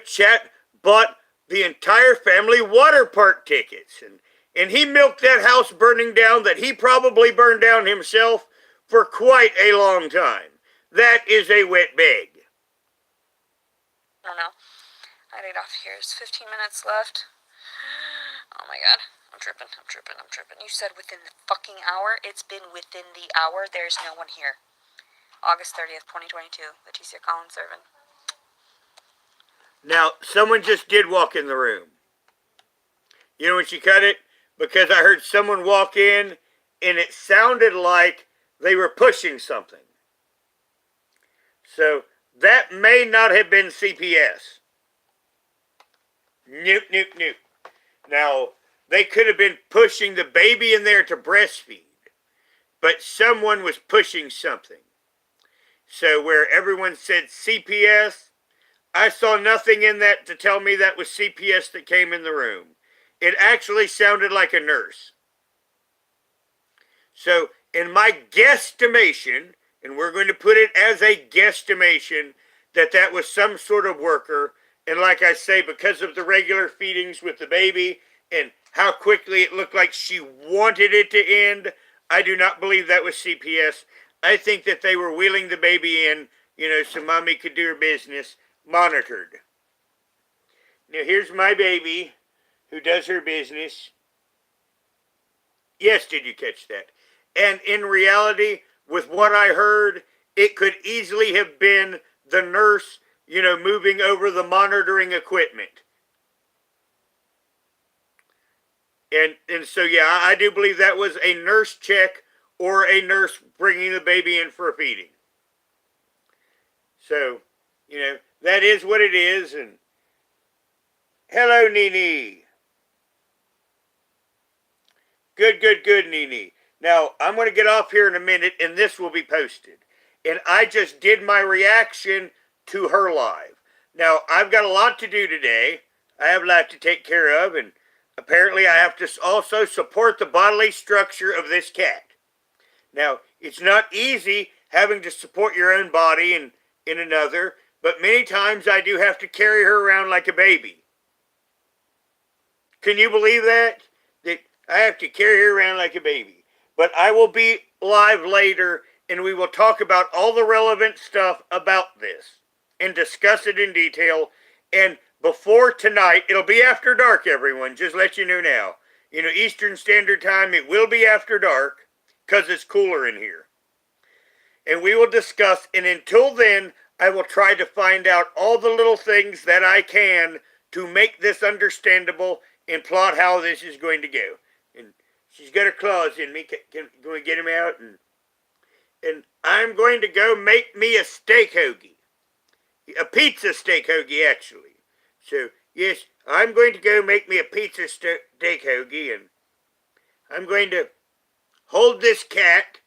Chat bought the entire family water park tickets. And he milked that house burning down that he probably burned down himself for quite a long time. That is a wet bag. I don't know. I need off here. There's 15 minutes left. Oh my god. I'm tripping. You said within the fucking hour? It's been within the hour. There's no one here. August 30th, 2022. Leticia Collins serving. Now, someone just did walk in the room. You know when she cut it? Because I heard someone walk in, and it sounded like they were pushing something. So, that may not have been CPS. Nope. Now, they could have been pushing the baby in there to breastfeed. But someone was pushing something. So where everyone said CPS, I saw nothing in that to tell me that was CPS that came in the room. It actually sounded like a nurse. So in my guesstimation, and we're going to put it as a guesstimation, that was some sort of worker. And like I say, because of the regular feedings with the baby and how quickly it looked like she wanted it to end, I do not believe that was CPS. I think that they were wheeling the baby in, so mommy could do her business, monitored. Now here's my baby who does her business. Yes, did you catch that? And in reality, with what I heard, it could easily have been the nurse, moving over the monitoring equipment. And so, yeah, I do believe that was a nurse check or a nurse bringing the baby in for a feeding. So, that is what it is. And hello, Nene. Good, Nene. Now, I'm going to get off here in a minute, and this will be posted. And I just did my reaction to her live. Now, I've got a lot to do today. I have a lot to take care of, and apparently I have to also support the bodily structure of this cat. Now, it's not easy having to support your own body in another, but many times I do have to carry her around like a baby. Can you believe that? That I have to carry her around like a baby. But I will be live later, and we will talk about all the relevant stuff about this and discuss it in detail. And before tonight, it'll be after dark, everyone. Just let you know now. Eastern Standard Time, it will be after dark because it's cooler in here. And we will discuss, and until then, I will try to find out all the little things that I can to make this understandable and plot how this is going to go. And she's got her claws in me. Can we get him out? And I'm going to go make me a steak hoagie. A pizza steak hoagie, actually. So, yes, I'm going to go make me a pizza steak hoagie, and I'm going to hold this cat.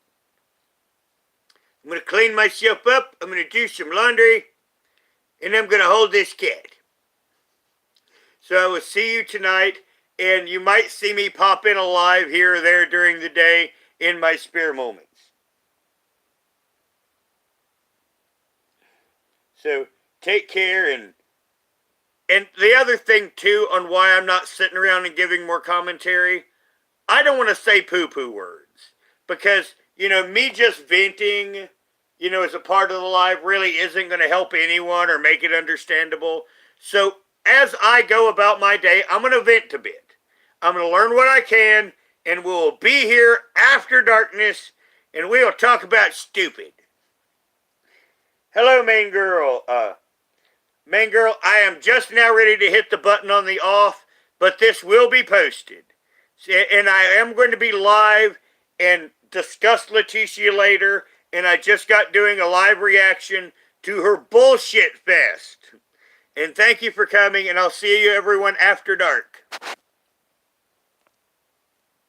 I'm going to clean myself up. I'm going to do some laundry, and I'm going to hold this cat. So I will see you tonight, and you might see me pop in alive here or there during the day in my spare moments. So take care, and the other thing too on why I'm not sitting around and giving more commentary, I don't want to say poo-poo words because, me just venting, as a part of the live really isn't going to help anyone or make it understandable. So as I go about my day, I'm going to vent a bit. I'm going to learn what I can, and we'll be here after darkness, and we'll talk about stupid. Hello, main girl. Main girl, I am just now ready to hit the button on the off, but this will be posted. And I am going to be live and discuss Leticia later, and I just got doing a live reaction to her bullshit fest. And thank you for coming, and I'll see you everyone after dark.